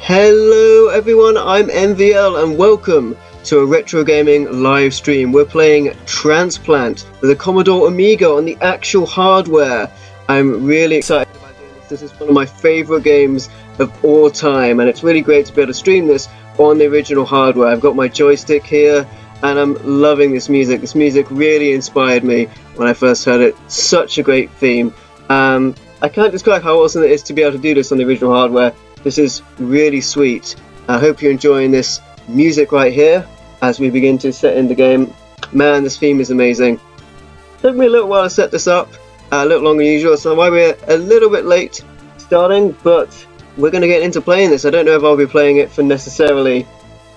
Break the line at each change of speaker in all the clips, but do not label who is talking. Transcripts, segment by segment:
Hello everyone, I'm MVL and welcome to a retro gaming live stream. We're playing Transplant with a Commodore Amiga on the actual hardware. I'm really excited about doing this. This is one of my favourite games of all time, and it's really great to be able to stream this on the original hardware. I've got my joystick here and I'm loving this music. This music really inspired me when I first heard it. Such a great theme. I can't describe how awesome it is to be able to do this on the original hardware. This is really sweet. I hope you're enjoying this music right here as we begin to set in the game. Man, this theme is amazing. Took me a little while to set this up, a little longer than usual, so why we're a little bit late starting, but we're going to get into playing this. I don't know if I'll be playing it for necessarily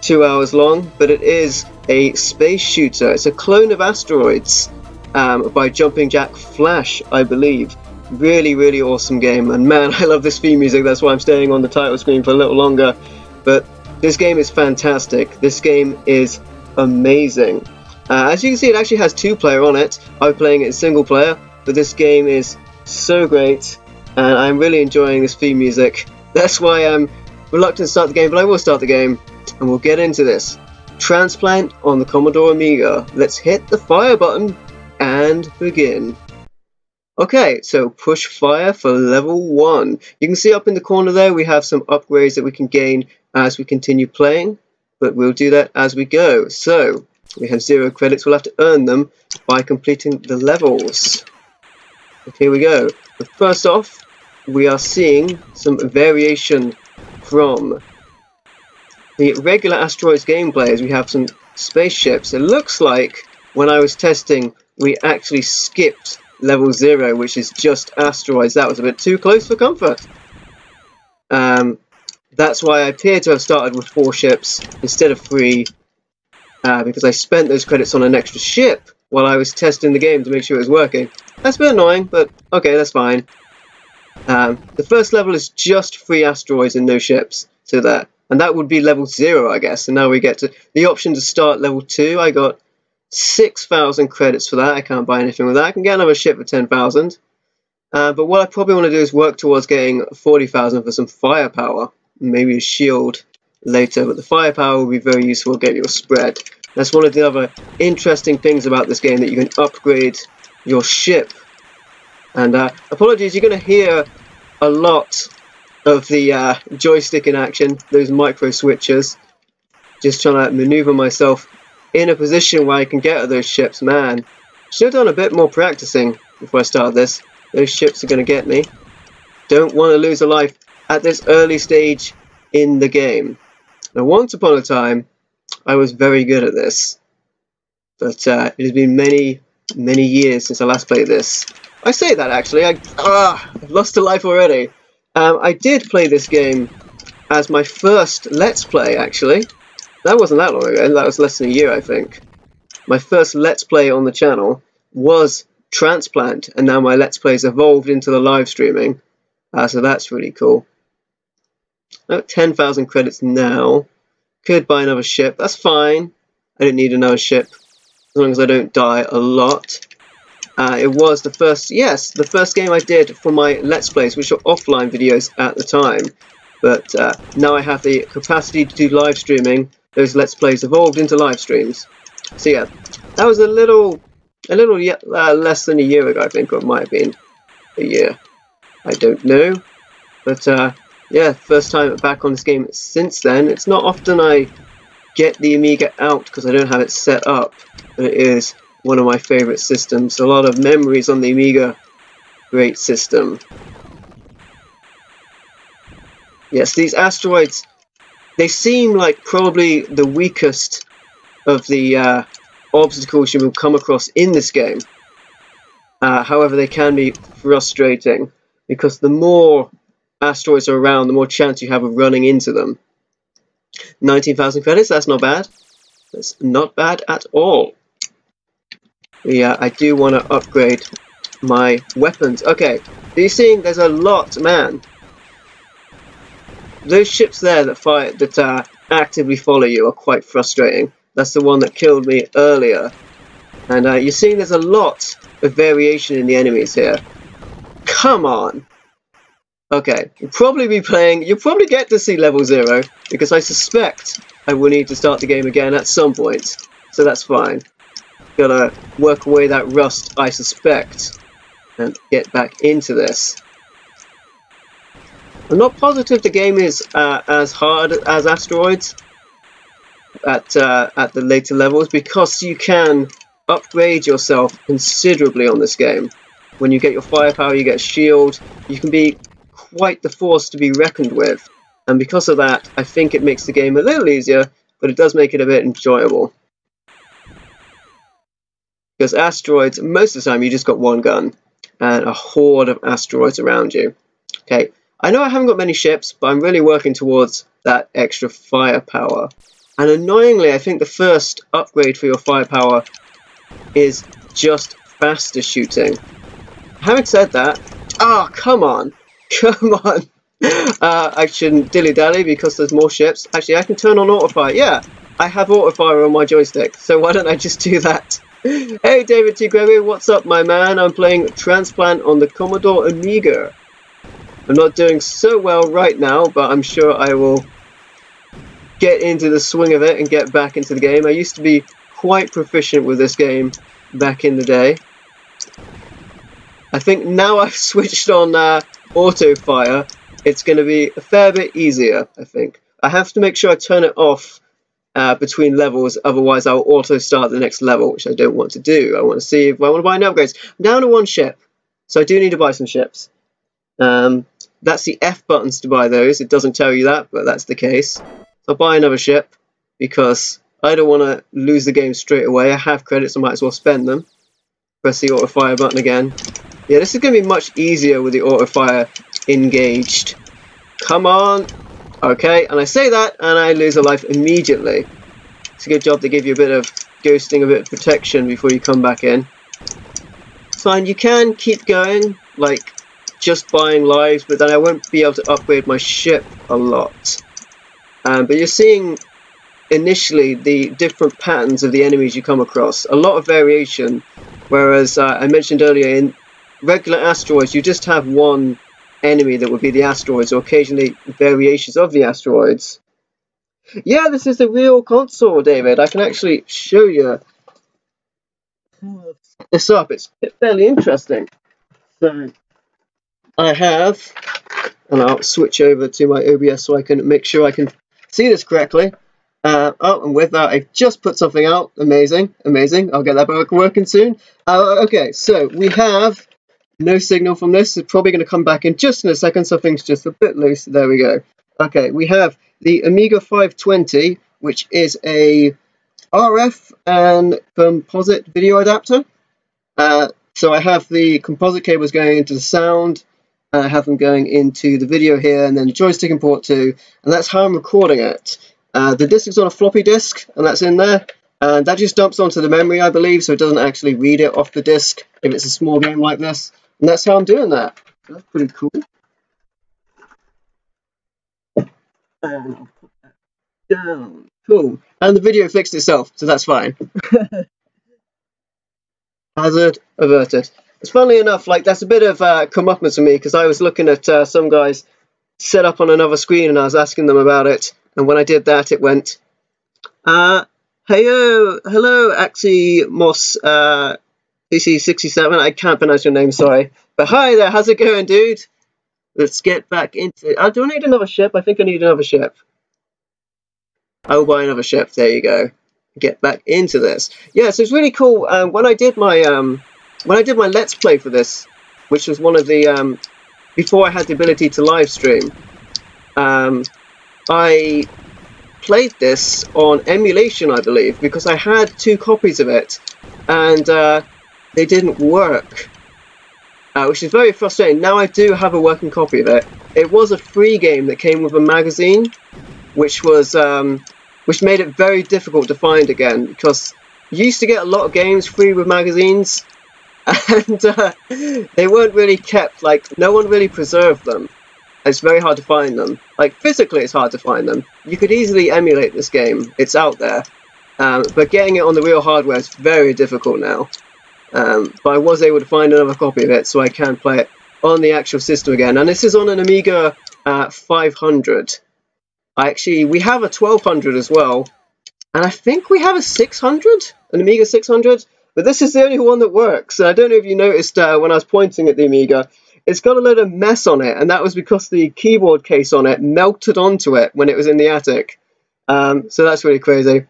2 hours long, but it is a space shooter. It's a clone of Asteroids by Jumping Jack Flash, I believe. Really awesome game, and man, I love this theme music. That's why I'm staying on the title screen for a little longer. But this game is fantastic. This game is amazing. As you can see, it actually has 2-player on it. I'm playing it in single player, but this game is so great, and I'm really enjoying this theme music. That's why I'm reluctant to start the game, but I will start the game, and we'll get into this. Transplant on the Commodore Amiga. Let's hit the fire button and begin. Okay, so push fire for level 1. You can see up in the corner there we have some upgrades that we can gain as we continue playing, but we'll do that as we go. So, we have 0 credits, we'll have to earn them by completing the levels. But here we go. But first off, we are seeing some variation from the regular Asteroids gameplay as we have some spaceships. It looks like when I was testing we actually skipped level 0, which is just Asteroids. That was a bit too close for comfort. That's why I appear to have started with 4 ships instead of 3, because I spent those credits on an extra ship while I was testing the game to make sure it was working. That's a bit annoying, but okay, that's fine. The first level is just 3 Asteroids and no ships, so that, and that would be level 0, I guess. And now we get to the option to start level 2. I got 6,000 credits for that. I can't buy anything with that. I can get another ship for 10,000. But what I probably want to do is work towards getting 40,000 for some firepower. Maybe a shield later, but the firepower will be very useful to get your spread. That's one of the other interesting things about this game, that you can upgrade your ship. And apologies, you're going to hear a lot of the joystick in action, those micro switches. Just trying to maneuver myself in a position where I can get at those ships. Man, should have done a bit more practicing before I started this. Those ships are going to get me. Don't want to lose a life at this early stage in the game. Now, once upon a time, I was very good at this, but it has been many years since I last played this. I say that actually, I've lost a life already. I did play this game as my first Let's Play, actually. That wasn't that long ago, that was less than a year, I think. My first Let's Play on the channel was Transplant, and now my Let's Plays evolved into the live streaming. So that's really cool. 10,000 credits now. Could buy another ship, that's fine. I don't need another ship, as long as I don't die a lot. It was the first game I did for my Let's Plays, which were offline videos at the time. But now I have the capacity to do live streaming. Those Let's Plays evolved into live streams. So yeah, that was a little less than a year ago, I think, or it might have been a year. I don't know. But yeah, first time back on this game since then. It's not often I get the Amiga out because I don't have it set up, but it is one of my favourite systems. A lot of memories on the Amiga. Great system. Yes, these Asteroids, they seem like probably the weakest of the obstacles you will come across in this game. However, they can be frustrating, because the more Asteroids are around, the more chance you have of running into them. 19,000 credits, that's not bad. That's not bad at all. Yeah, I do want to upgrade my weapons. Okay, are you seeing there's a lot, man. Those ships there that actively follow you are quite frustrating. That's the one that killed me earlier. And you're seeing there's a lot of variation in the enemies here. Come on! Okay, you'll probably get to see level 0, because I suspect I will need to start the game again at some point, so that's fine. Gotta work away that rust, I suspect, and get back into this. I'm not positive the game is as hard as Asteroids at the later levels, because you can upgrade yourself considerably on this game. When you get your firepower, you get a shield, you can be quite the force to be reckoned with, and because of that I think it makes the game a little easier, but it does make it a bit enjoyable. Because Asteroids, most of the time you just got one gun and a horde of asteroids around you. Okay, I know I haven't got many ships, but I'm really working towards that extra firepower. And annoyingly, I think the first upgrade for your firepower is just faster shooting. Having said that, come on! Come on! I shouldn't dilly-dally because there's more ships. Actually, I can turn on autofire. Yeah, I have autofire on my joystick, so why don't I just do that? Hey, David T. Gregory, what's up, my man? I'm playing Transplant on the Commodore Amiga. I'm not doing so well right now, but I'm sure I will get into the swing of it and get back into the game. I used to be quite proficient with this game back in the day. I think now I've switched on auto fire, it's going to be a fair bit easier, I think. I have to make sure I turn it off between levels, otherwise I'll auto start the next level, which I don't want to do. I want to see if I want to buy any upgrades. I'm down to one ship, so I do need to buy some ships. That's the F buttons to buy those. It doesn't tell you that, but that's the case. So I'll buy another ship, because I don't want to lose the game straight away. I have credits, I might as well spend them. Press the auto fire button again. Yeah, this is going to be much easier with the auto fire engaged. Come on! Okay, and I say that, and I lose a life immediately. It's a good job to give you a bit of ghosting, a bit of protection before you come back in. Fine, you can keep going, like just buying lives, but then I won't be able to upgrade my ship a lot. But you're seeing initially the different patterns of the enemies you come across. A lot of variation, whereas I mentioned earlier in regular asteroids you just have one enemy that would be the asteroids, or occasionally variations of the asteroids. Yeah, this is the real console, David. I can actually show you this up. It's fairly interesting. So I have, and I'll switch over to my OBS so I can make sure I can see this correctly. And with that, I just put something out. Amazing, amazing. I'll get that back working soon. Okay, so we have no signal from this. It's probably going to come back in just in a second, so things just a bit loose. There we go. Okay, we have the Amiga 520, which is a RF and composite video adapter. So I have the composite cables going into the sound, and I have them going into the video here, and then the joystick and port 2, and that's how I'm recording it. The disc is on a floppy disk, and that's in there. And that just dumps onto the memory, I believe, so it doesn't actually read it off the disk if it's a small game like this. And that's how I'm doing that. So that's pretty cool. And I'll put that down. Cool. And the video fixed itself, so that's fine. Hazard averted. It's funnily enough, like, that's a bit of comeuppance for me, because I was looking at some guys set up on another screen, and I was asking them about it. And when I did that, it went, hello, Aximos, PC67, I can't pronounce your name, sorry. But hi there, how's it going, dude? Let's get back into it. Do I need another ship? I think I need another ship. I will buy another ship, there you go. Get back into this. Yeah, so it's really cool. When I did my Let's Play for this, which was one of the, before I had the ability to live stream, I played this on emulation, I believe, because I had 2 copies of it, and they didn't work, which is very frustrating. Now I do have a working copy of it. It was a free game that came with a magazine, which was which made it very difficult to find again, because you used to get a lot of games free with magazines, and they weren't really kept, like, no one really preserved them. It's very hard to find them. Like, physically it's hard to find them. You could easily emulate this game. It's out there. But getting it on the real hardware is very difficult now. But I was able to find another copy of it, so I can play it on the actual system again, and this is on an Amiga 500. We have a 1200 as well, and I think we have a 600, an Amiga 600, but this is the only one that works. I don't know if you noticed when I was pointing at the Amiga, it's got a load of mess on it, and that was because the keyboard case on it melted onto it when it was in the attic. So that's really crazy.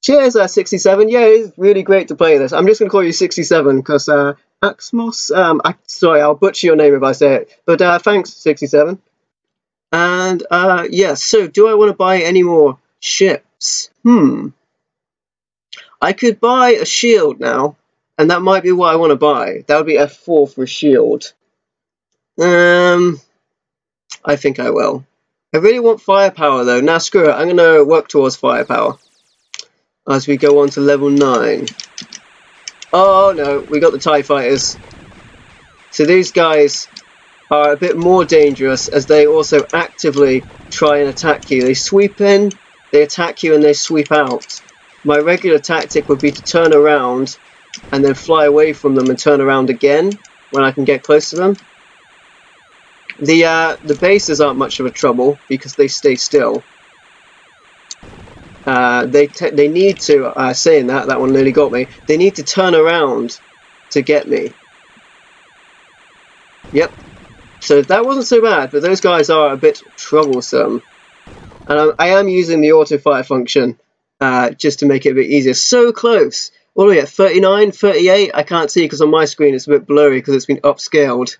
Cheers, 67. Yeah, it's really great to play this. I'm just going to call you 67 because Axmos, sorry, I'll butcher your name if I say it, but thanks, 67. And yeah, so do I want to buy any more ships? I could buy a shield now, and that might be what I want to buy. That would be F4 for a shield. I think I will. I really want firepower though. Now screw it, I'm going to work towards firepower as we go on to level 9. Oh no, we got the TIE fighters. So these guys are a bit more dangerous as they also actively try and attack you. They sweep in, they attack you, and they sweep out. My regular tactic would be to turn around and then fly away from them and turn around again when I can get close to them. The bases aren't much of a trouble because they stay still. They need to, saying that one nearly got me, they need to turn around to get me. Yep. So that wasn't so bad, but those guys are a bit troublesome. And I am using the auto fire function just to make it a bit easier. So close! What are we at? 39, 38? I can't see because on my screen it's a bit blurry because it's been upscaled.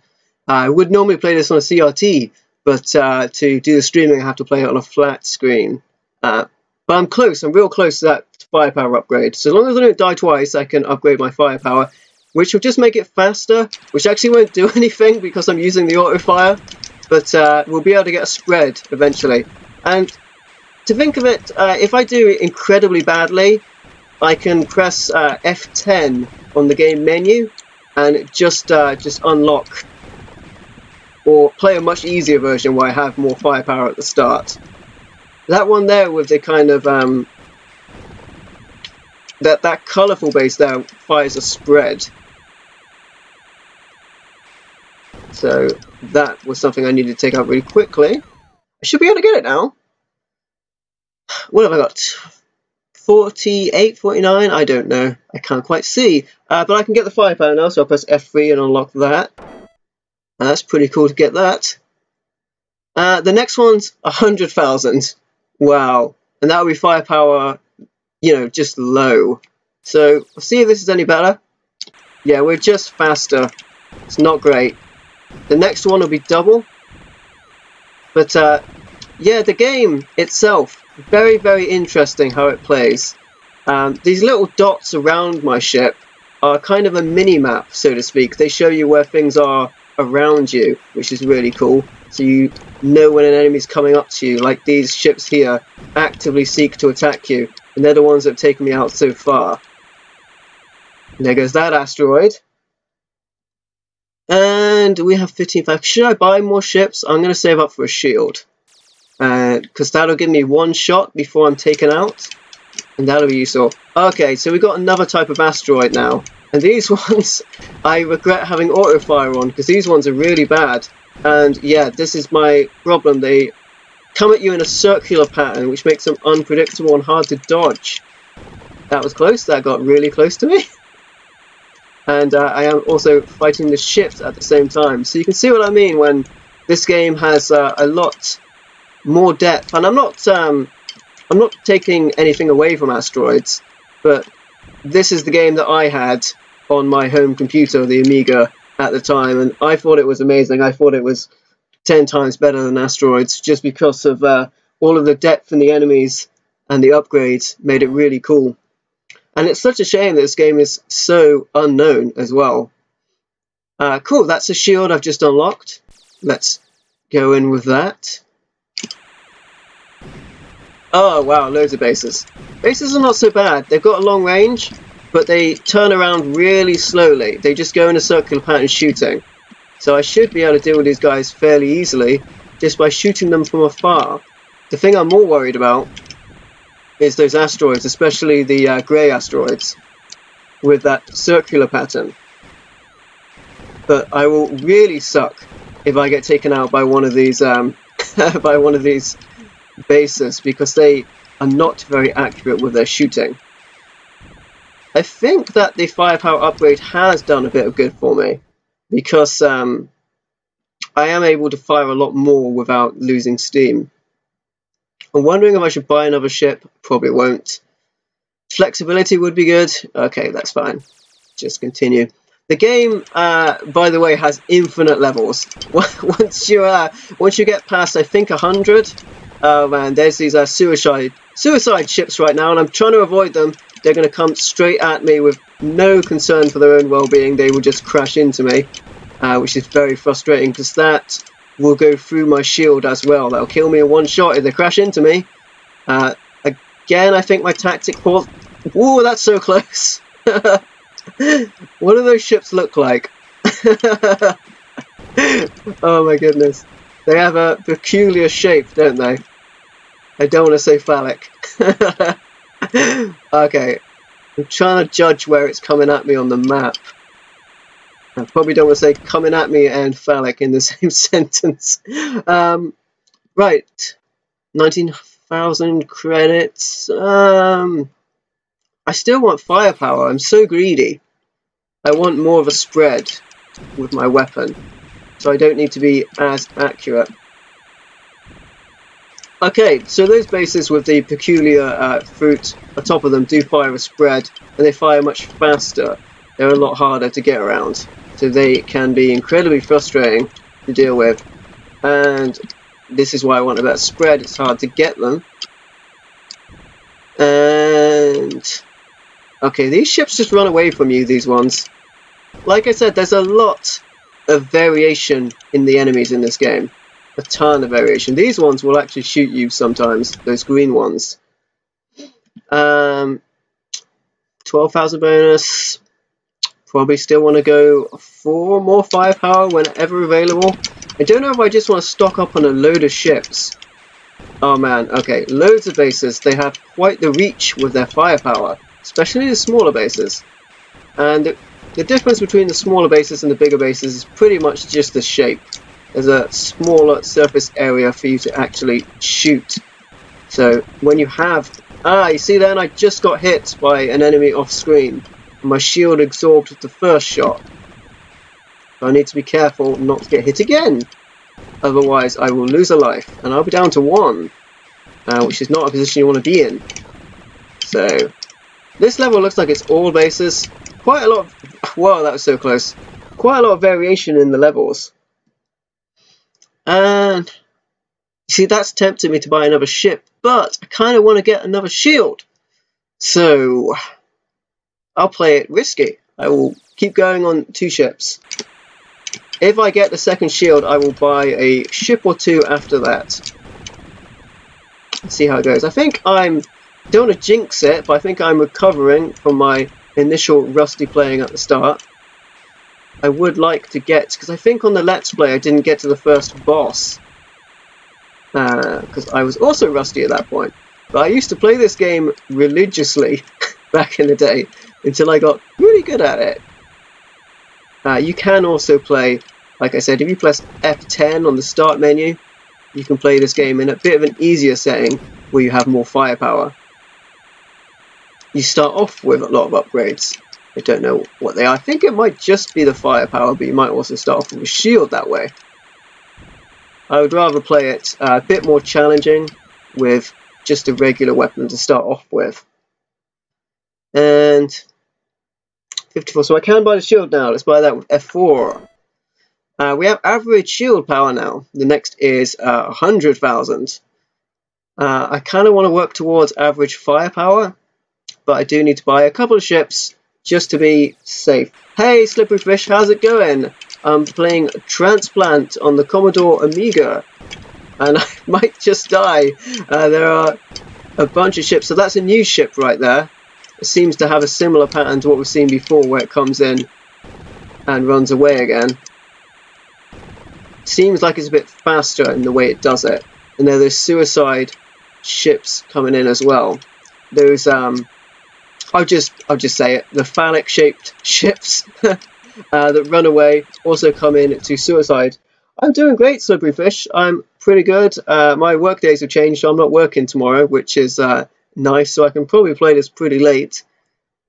I would normally play this on a CRT, but to do the streaming I have to play it on a flat screen. But I'm close, I'm real close to that firepower upgrade. So as long as I don't die twice, I can upgrade my firepower, which will just make it faster, which actually won't do anything because I'm using the auto fire, but we'll be able to get a spread eventually. And to think of it, if I do it incredibly badly, I can press F10 on the game menu and just unlock, or play a much easier version where I have more firepower at the start. That one there with the kind of that colourful base there fires a spread. So that was something I needed to take out really quickly. I should be able to get it now. What have I got? 48, 49? I don't know. I can't quite see. But I can get the firepower now, so I'll press F3 and unlock that. That's pretty cool to get that. The next one's 100,000. Wow. And that will be firepower, you know, just low. So, I'll see if this is any better. Yeah, we're just faster. It's not great. The next one will be double. But, yeah, the game itself, very, very interesting how it plays. These little dots around my ship are kind of a mini-map, so to speak. They show you where things are around you, which is really cool. So you know when an enemy's coming up to you, like these ships here actively seek to attack you, and they're the ones that have taken me out so far. And there goes that asteroid. And we have 15,000. Should I buy more ships? I'm going to save up for a shield. Because that'll give me one shot before I'm taken out. And that'll be useful. Okay, so we've got another type of asteroid now. And these ones, I regret having auto fire on, because these ones are really bad. And yeah, this is my problem. They come at you in a circular pattern, which makes them unpredictable and hard to dodge. That was close. That got really close to me. And I am also fighting the ships at the same time. So you can see what I mean when this game has a lot more depth. And I'm not taking anything away from Asteroids, but this is the game that I had on my home computer, the Amiga, at the time, and I thought it was amazing. I thought it was 10 times better than Asteroids, just because of all of the depth in the enemies and the upgrades made it really cool. And it's such a shame that this game is so unknown as well. Cool, that's a shield I've just unlocked. Let's go in with that. Oh wow, loads of bases. Bases are not so bad. They've got a long range, but they turn around really slowly. They just go in a circular pattern shooting. So I should be able to deal with these guys fairly easily just by shooting them from afar. The thing I'm more worried about is those asteroids, especially the grey asteroids with that circular pattern. but I will really suck if I get taken out by one of these by one of these bases, because they are not very accurate with their shooting. I think that the firepower upgrade has done a bit of good for me, because I am able to fire a lot more without losing steam. I'm wondering if I should buy another ship. Probably won't. Flexibility would be good. Okay, that's fine. Just continue. The game, by the way, has infinite levels. once you get past, I think, 100, oh man, there's these suicide ships right now, and I'm trying to avoid them. They're going to come straight at me with no concern for their own well-being. They will just crash into me, which is very frustrating, because that will go through my shield as well. That'll kill me in one shot if they crash into me. Again, I think my tactic falls. Ooh, that's so close. What do those ships look like? Oh my goodness. They have a peculiar shape, don't they? I don't want to say phallic. Okay. I'm trying to judge where it's coming at me on the map. I probably don't want to say coming at me and phallic in the same sentence. Right. 19,000 credits. I still want firepower. I'm so greedy. I want more of a spread with my weapon, so I don't need to be as accurate. Okay, so those bases with the peculiar fruit atop of them do fire a spread, and they fire much faster. They're a lot harder to get around, so they can be incredibly frustrating to deal with. And this is why I want a better spread. It's hard to get them. And okay, these ships just run away from you, these ones. Like I said, there's a lot of variation in the enemies in this game. A ton of variation. These ones will actually shoot you sometimes, those green ones. 12,000 bonus. Probably still want to go for more firepower whenever available. I don't know if I just want to stock up on a load of ships. Oh man, okay, loads of bases. They have quite the reach with their firepower, especially the smaller bases. And the difference between the smaller bases and the bigger bases is pretty much just the shape. There's a smaller surface area for you to actually shoot. So when you have... you see then I just got hit by an enemy off screen. My shield absorbed the first shot. So I need to be careful not to get hit again. Otherwise I will lose a life, and I'll be down to 1. Which is not a position you want to be in. So this level looks like it's all bases. Quite a lot of... Whoa, that was so close. Quite a lot of variation in the levels. And see, that's tempted me to buy another ship, but I kind of want to get another shield. So I'll play it risky. I will keep going on 2 ships. If I get the second shield, I will buy a ship or 2 after that. Let's see how it goes. I think don't want to jinx it, but I think I'm recovering from my initial rusty playing at the start. I would like to get, because I think on the Let's Play I didn't get to the first boss, because I was also rusty at that point. But I used to play this game religiously back in the day until I got really good at it. You can also play, like I said, if you press F10 on the start menu, you can play this game in a bit of an easier setting where you have more firepower. You start off with a lot of upgrades. I don't know what they are. I think it might just be the firepower, but you might also start off with a shield that way. I would rather play it a bit more challenging with just a regular weapon to start off with. And 54, so I can buy the shield now. Let's buy that with F4. We have average shield power now. The next is 100,000. I kind of want to work towards average firepower, but I do need to buy a couple of ships just to be safe. Hey Slippery Fish, how's it going? I'm playing Transplant on the Commodore Amiga, and I might just die. There are a bunch of ships, so that's a new ship right there. It seems to have a similar pattern to what we've seen before, where it comes in and runs away again. Seems like it's a bit faster in the way it does it. And there are those suicide ships coming in as well. Those I'll just say it, the phallic shaped ships. that run away also come in to suicide. I'm doing great, Slippery Fish. I'm pretty good. My work days have changed, so I'm not working tomorrow, which is nice, so I can probably play this pretty late.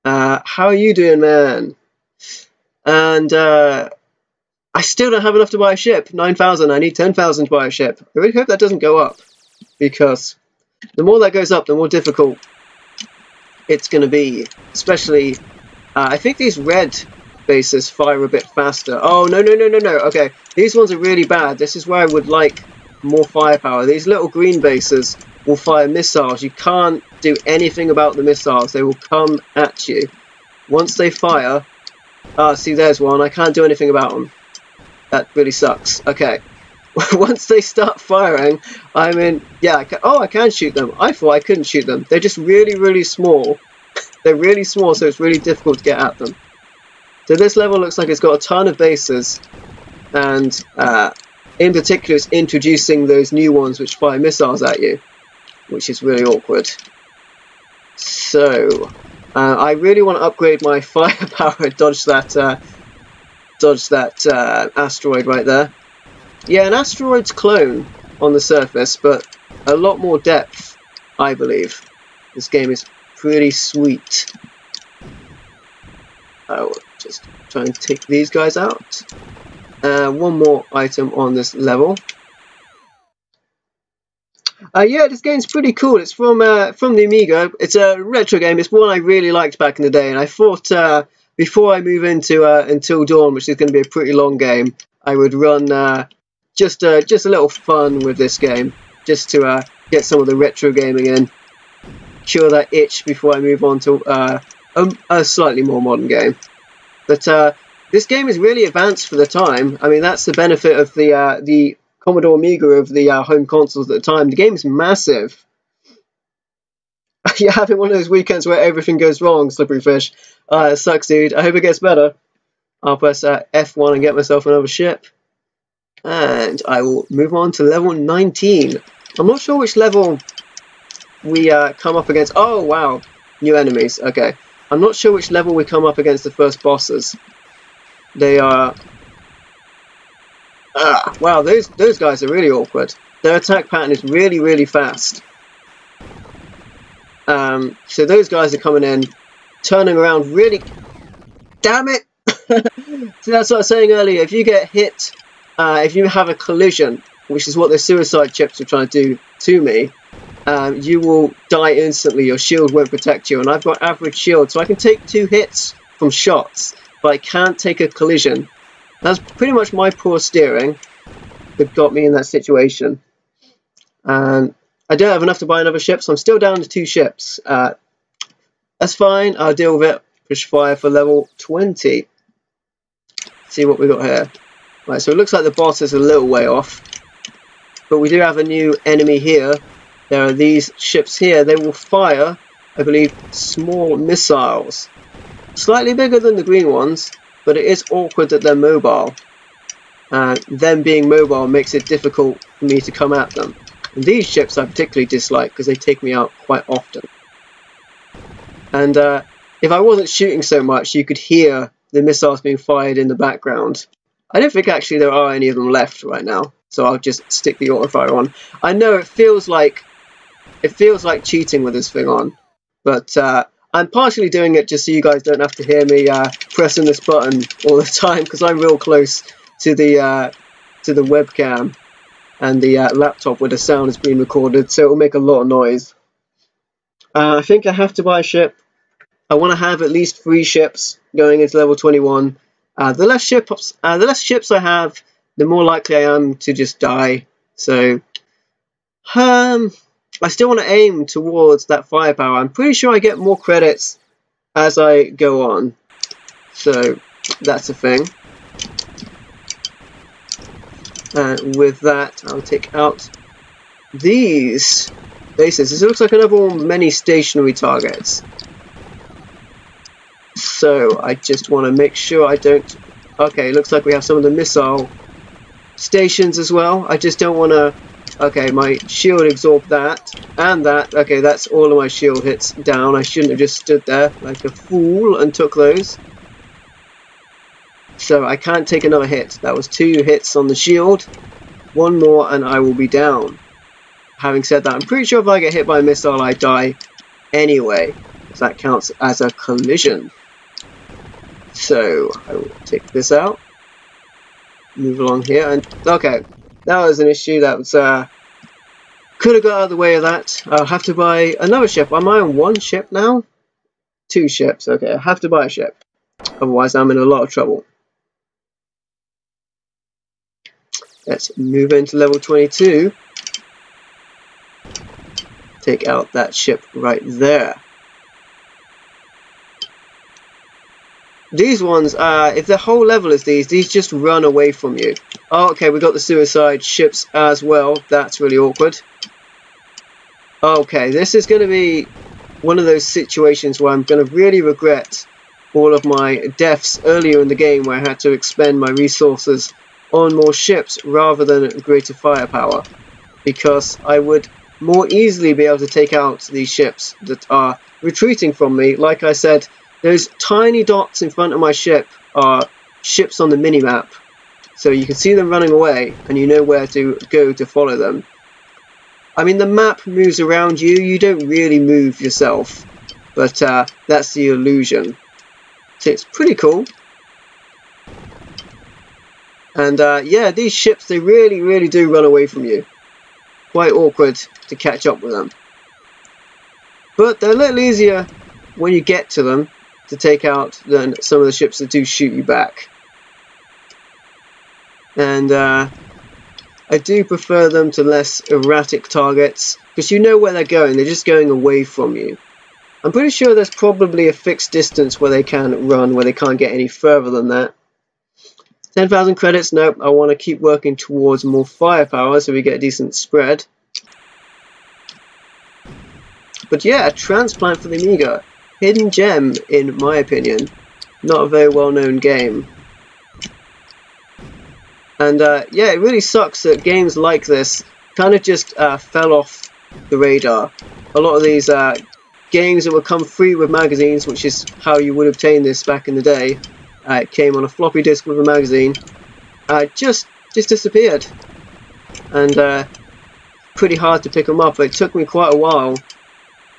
How are you doing, man? And I still don't have enough to buy a ship. 9,000. I need 10,000 to buy a ship. I really hope that doesn't go up, because the more that goes up, the more difficult it's going to be. Especially, I think these red bases fire a bit faster. Oh, no. Okay, these ones are really bad. This is where I would like more firepower. These little green bases will fire missiles. You can't do anything about the missiles. They will come at you. Once they fire... see, there's one. I can't do anything about them. That really sucks. Okay. Once they start firing, I'm in... Yeah, I can shoot them. I thought I couldn't shoot them. They're just really, really small. They're really small, so it's really difficult to get at them. So this level looks like it's got a ton of bases. And in particular, it's introducing those new ones which fire missiles at you, which is really awkward. So... I really want to upgrade my firepower, dodge that asteroid right there. Yeah, an asteroid's clone on the surface, but a lot more depth, I believe. This game is pretty sweet. I will just try and take these guys out. One more item on this level. Yeah, this game's pretty cool. It's from the Amiga. It's a retro game. It's one I really liked back in the day, and I thought before I move into Until Dawn, which is going to be a pretty long game, I would run just a little fun with this game, just to get some of the retro gaming in, cure that itch before I move on to a slightly more modern game. But this game is really advanced for the time. I mean, that's the benefit of the Commodore Amiga of the home consoles at the time. The game is massive. You're having one of those weekends where everything goes wrong, Slippery Fish. It sucks, dude. I hope it gets better. I'll press F1 and get myself another ship. And I will move on to level 19. I'm not sure which level we come up against. Oh, wow. New enemies. Okay. I'm not sure which level we come up against the first bosses. They are... wow, those guys are really awkward. Their attack pattern is really, really fast. So those guys are coming in, turning around really... Damn it! So that's what I was saying earlier. If you get hit, if you have a collision, which is what the Suicidal Ships are trying to do to me, you will die instantly. Your shield won't protect you. And I've got average shield, so I can take 2 hits from shots, but I can't take a collision. That's pretty much my poor steering that got me in that situation. And I don't have enough to buy another ship, so I'm still down to 2 ships. That's fine, I'll deal with it. Push fire for level 20. See what we got here. Right, so it looks like the boss is a little way off. But we do have a new enemy here. There are these ships here. They will fire, I believe, small missiles. Slightly bigger than the green ones. But it is awkward that they're mobile. Them being mobile makes it difficult for me to come at them. And these ships I particularly dislike because they take me out quite often. And if I wasn't shooting so much, you could hear the missiles being fired in the background. I don't think actually there are any of them left right now, so I'll just stick the autofire on. I know it feels like cheating with this thing on, but I'm partially doing it just so you guys don't have to hear me pressing this button all the time, because I'm real close to the webcam and the laptop where the sound is being recorded, so it will make a lot of noise. I think I have to buy a ship. I want to have at least 3 ships going into level 21. The less ships I have, the more likely I am to just die. So, I still want to aim towards that firepower. I'm pretty sure I get more credits as I go on. So, that's a thing. And with that, I'll take out these bases. This looks like another one with many stationary targets. So, I just want to make sure I don't... Okay, looks like we have some of the missile stations as well. I just don't want to... Okay, my shield absorbed that, and that. Okay, that's all of my shield hits down. I shouldn't have just stood there like a fool and took those. So I can't take another hit. That was 2 hits on the shield. 1 more and I will be down. Having said that, I'm pretty sure if I get hit by a missile, I die anyway. So that counts as a collision. So I will take this out. Move along here. And okay, that was an issue. That was could have got out of the way of that. I'll have to buy another ship. Am I on 1 ship now? 2 ships. Okay, I have to buy a ship. Otherwise, I'm in a lot of trouble. Let's move into level 22. Take out that ship right there. These ones, if the whole level is these just run away from you. Oh, okay, we got the Suicide Ships as well. That's really awkward. Okay, this is going to be one of those situations where I'm going to really regret all of my deaths earlier in the game where I had to expend my resources on more ships rather than greater firepower, because I would more easily be able to take out these ships that are retreating from me. Like I said, those tiny dots in front of my ship are ships on the minimap, so you can see them running away and you know where to go to follow them. I mean, the map moves around you, you don't really move yourself, but that's the illusion. So it's pretty cool. And yeah, these ships, they really do run away from you. Quite awkward to catch up with them. But they're a little easier when you get to them to take out than some of the ships that do shoot you back. And I do prefer them to less erratic targets, because you know where they're going, they're just going away from you. I'm pretty sure there's probably a fixed distance where they can run, where they can't get any further than that. 10,000 credits, nope, I want to keep working towards more firepower so we get a decent spread. But yeah, Transplant for the Amiga. Hidden gem, in my opinion. Not a very well known game. And yeah, it really sucks that games like this kind of just fell off the radar. A lot of these games that would come free with magazines, which is how you would obtain this back in the day, it came on a floppy disk with a magazine, just disappeared. And pretty hard to pick them up. It took me quite a while.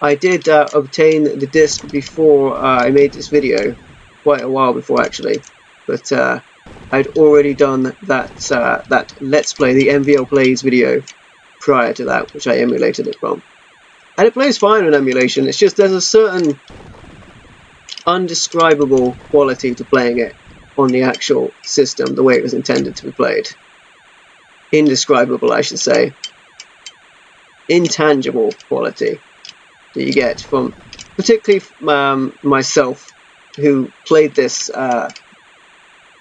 I did obtain the disc before I made this video, quite a while before actually, but I'd already done that Let's Play, the MVL Plays video, prior to that, which I emulated it from. And it plays fine on emulation, it's just there's a certain undescribable quality to playing it on the actual system, the way it was intended to be played. Indescribable, I should say. Intangible quality that you get from, particularly myself, who played this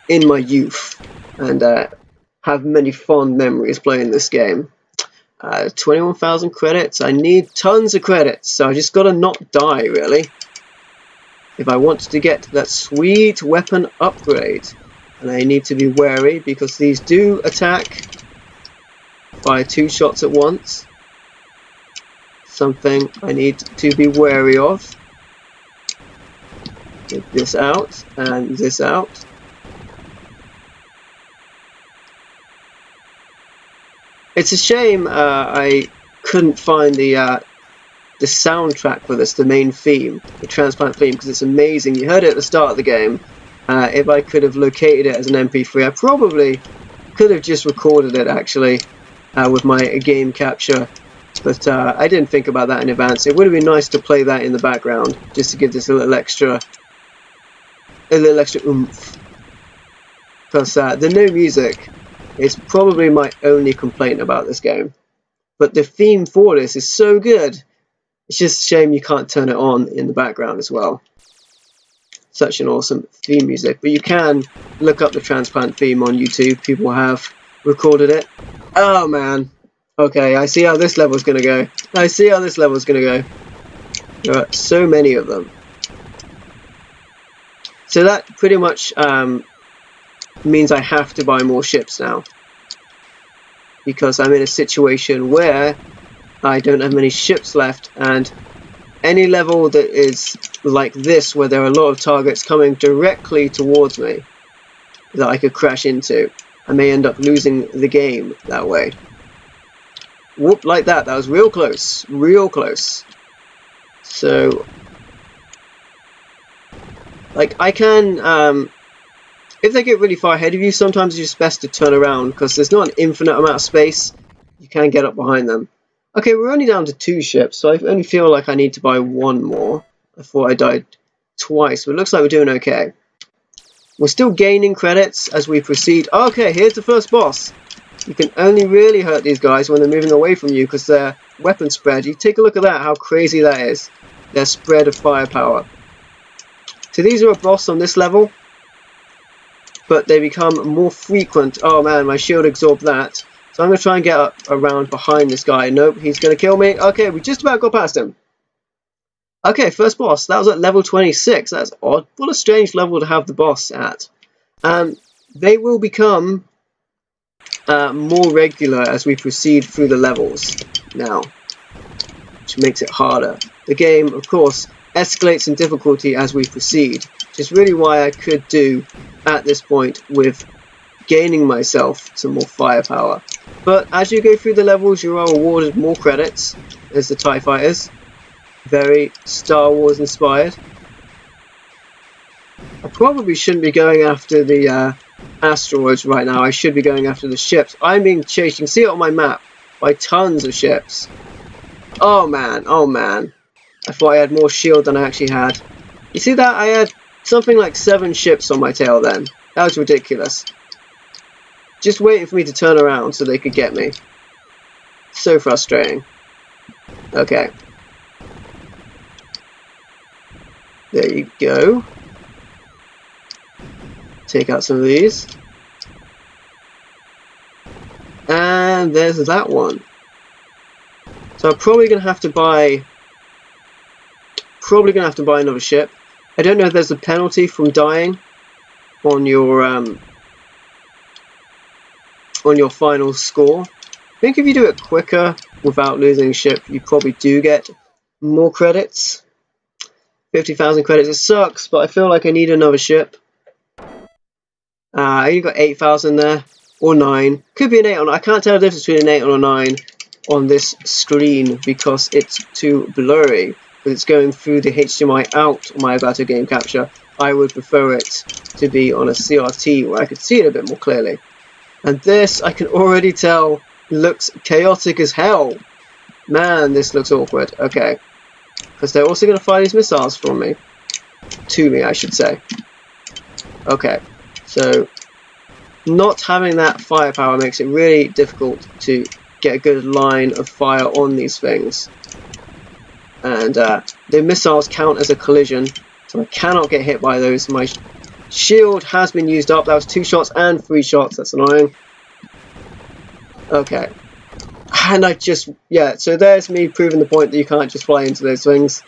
in my youth, and have many fond memories playing this game. 21,000 credits, I need tons of credits, so I just gotta not die, really, if I want to get that sweet weapon upgrade. And I need to be wary, because these do attack, fire 2 shots at once. Something I need to be wary of. Get this out, and this out. It's a shame I couldn't find the soundtrack for this, the main theme, the Transplant theme, because it's amazing. You heard it at the start of the game. If I could have located it as an MP3, I probably could have just recorded it actually with my game capture, but I didn't think about that in advance. It would have been nice to play that in the background, just to give this a little extra oomph. Because the no music is probably my only complaint about this game. But the theme for this is so good, it's just a shame you can't turn it on in the background as well. Such an awesome theme music. But you can look up the Transplant theme on YouTube, people have recorded it. Oh man, okay, I see how this level's gonna go. I see how this level's gonna go. There are so many of them. So that pretty much means I have to buy more ships now, because I'm in a situation where I don't have many ships left, and any level that is like this, where there are a lot of targets coming directly towards me, that I could crash into. I may end up losing the game that way. Whoop, like that. That was real close. Real close. So, like, I can, if they get really far ahead of you, sometimes it's just best to turn around, because there's not an infinite amount of space. You can get up behind them. Okay, we're only down to 2 ships, so I only feel like I need to buy 1 more. I thought I died twice, but it looks like we're doing okay. We're still gaining credits as we proceed. Okay, here's the first boss. You can only really hurt these guys when they're moving away from you because their weapon spread. You take a look at that, how crazy that is. Their spread of firepower. So these are a boss on this level, but they become more frequent. Oh man, my shield absorbed that. So I'm going to try and get up around behind this guy. Nope, he's going to kill me. Okay, we just about got past him. Okay, first boss. That was at level 26. That's odd. What a strange level to have the boss at. They will become more regular as we proceed through the levels now, which makes it harder. The game, of course, escalates in difficulty as we proceed, which is really why I could do at this point with gaining myself some more firepower. But as you go through the levels, you are awarded more credits as the TIE Fighters. Very Star Wars inspired. I probably shouldn't be going after the asteroids right now. I should be going after the ships. I'm being chased, you can see it on my map, by tons of ships. Oh man, oh man. I thought I had more shield than I actually had. You see that? I had something like 7 ships on my tail then. That was ridiculous. Just waiting for me to turn around so they could get me. So frustrating. Okay. There you go. Take out some of these. And there's that one. So I'm probably going to have to buy another ship. I don't know if there's a penalty from dying on your final score. I think if you do it quicker without losing a ship, you probably do get more credits. 50,000 credits. It sucks, but I feel like I need another ship. I only got 8,000 there, or 9. Could be an 8 or 9. I can't tell the difference between an 8 and a 9 on this screen because it's too blurry. But it's going through the HDMI out on my Elgato Game Capture. I would prefer it to be on a CRT where I could see it a bit more clearly. And this, I can already tell, looks chaotic as hell. Man, this looks awkward. Okay. Because they're also going to fire these missiles from me. To me, I should say. Okay. So, not having that firepower makes it really difficult to get a good line of fire on these things. And the missiles count as a collision, so I cannot get hit by those. My shield has been used up. That was 2 shots and 3 shots. That's annoying. Okay. And I just, yeah, so there's me proving the point that you can't just fly into those things.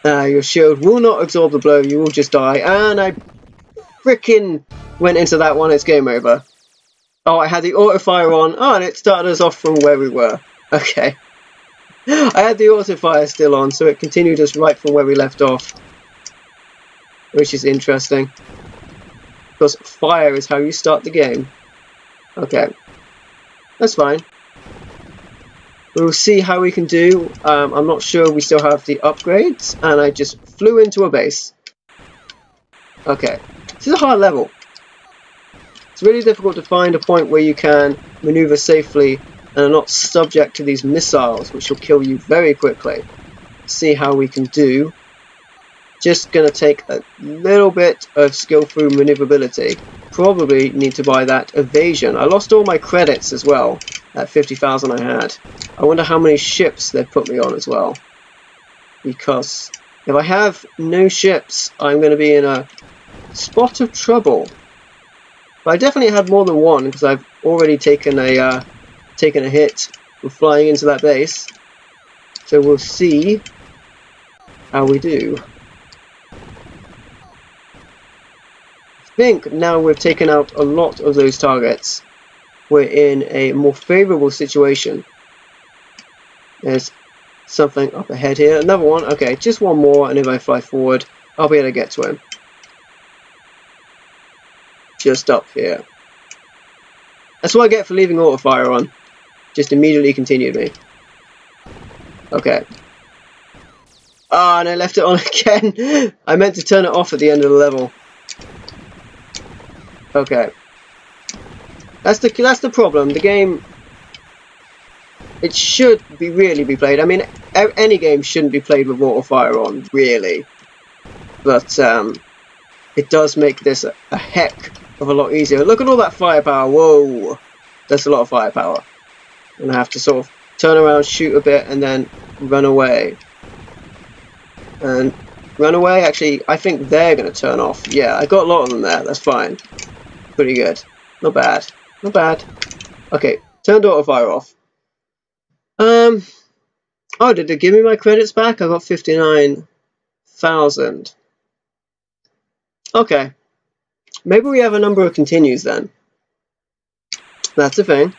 Your shield will not absorb the blow. You will just die. And I frickin' went into that one. It's game over. Oh, I had the auto fire on. Oh, and it started us off from where we were. Okay. I had the auto fire still on, so it continued us right from where we left off. Which is interesting. Because fire is how you start the game. Okay. That's fine. We'll see how we can do. I'm not sure we still have the upgrades. And I just flew into a base. Okay. This is a hard level. It's really difficult to find a point where you can maneuver safely and are not subject to these missiles, which will kill you very quickly. See how we can do. Just going to take a little bit of skillful maneuverability. Probably need to buy that evasion. I lost all my credits as well. That 50,000 I had. I wonder how many ships they've put me on as well. Because if I have no ships, I'm going to be in a spot of trouble. But I definitely had more than one because I've already taken a hit from flying into that base. So we'll see how we do. I think now we've taken out a lot of those targets, we're in a more favourable situation. There's something up ahead here. Another one. Okay, just one more, and if I fly forward, I'll be able to get to him. just up here. That's what I get for leaving auto fire on. Just immediately continued me. Okay. Ah, and I left it on again. I meant to turn it off at the end of the level. Okay. That's the problem. The game, it should really be played. I mean, any game shouldn't be played with auto fire on, really. But it does make this a heck of a lot easier. Look at all that firepower. Whoa, that's a lot of firepower. And I have to sort of turn around, shoot a bit, and then run away. And run away. Actually, I think they're going to turn off. Yeah, I got a lot of them there. That's fine. Pretty good. Not bad. Not bad. Okay, turned auto fire off. Oh, did it give me my credits back? I got 59,000. Okay. Maybe we have a number of continues then. That's the thing.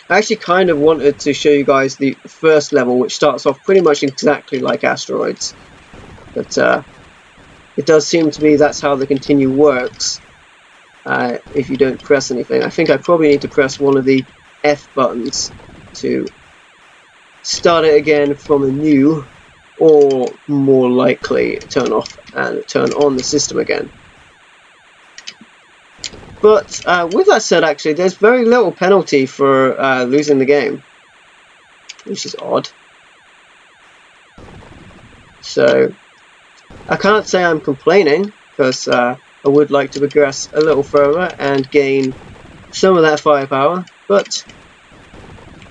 I actually kind of wanted to show you guys the first level, which starts off pretty much exactly like Asteroids. But it does seem to me that's how the continue works. If you don't press anything. I think I probably need to press one of the F buttons to start it again from anew, or more likely turn off and turn on the system again. But with that said, actually, there's very little penalty for losing the game, which is odd. So I can't say I'm complaining, because I would like to progress a little further and gain some of that firepower, but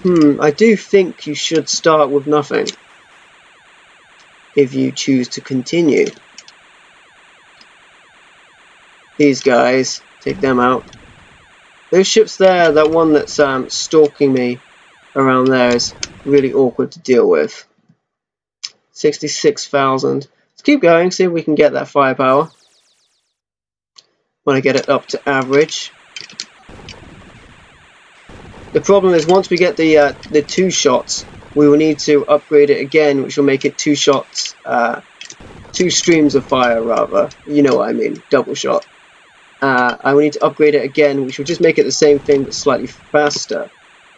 I do think you should start with nothing if you choose to continue. These guys, take them out. Those ships there, that one that's stalking me around there is really awkward to deal with. 66,000. Let's keep going, see if we can get that firepower. When I get it up to average. The problem is once we get the 2 shots, we will need to upgrade it again, which will make it 2 shots, 2 streams of fire rather. You know what I mean, double shot. I will need to upgrade it again, which will just make it the same thing but slightly faster.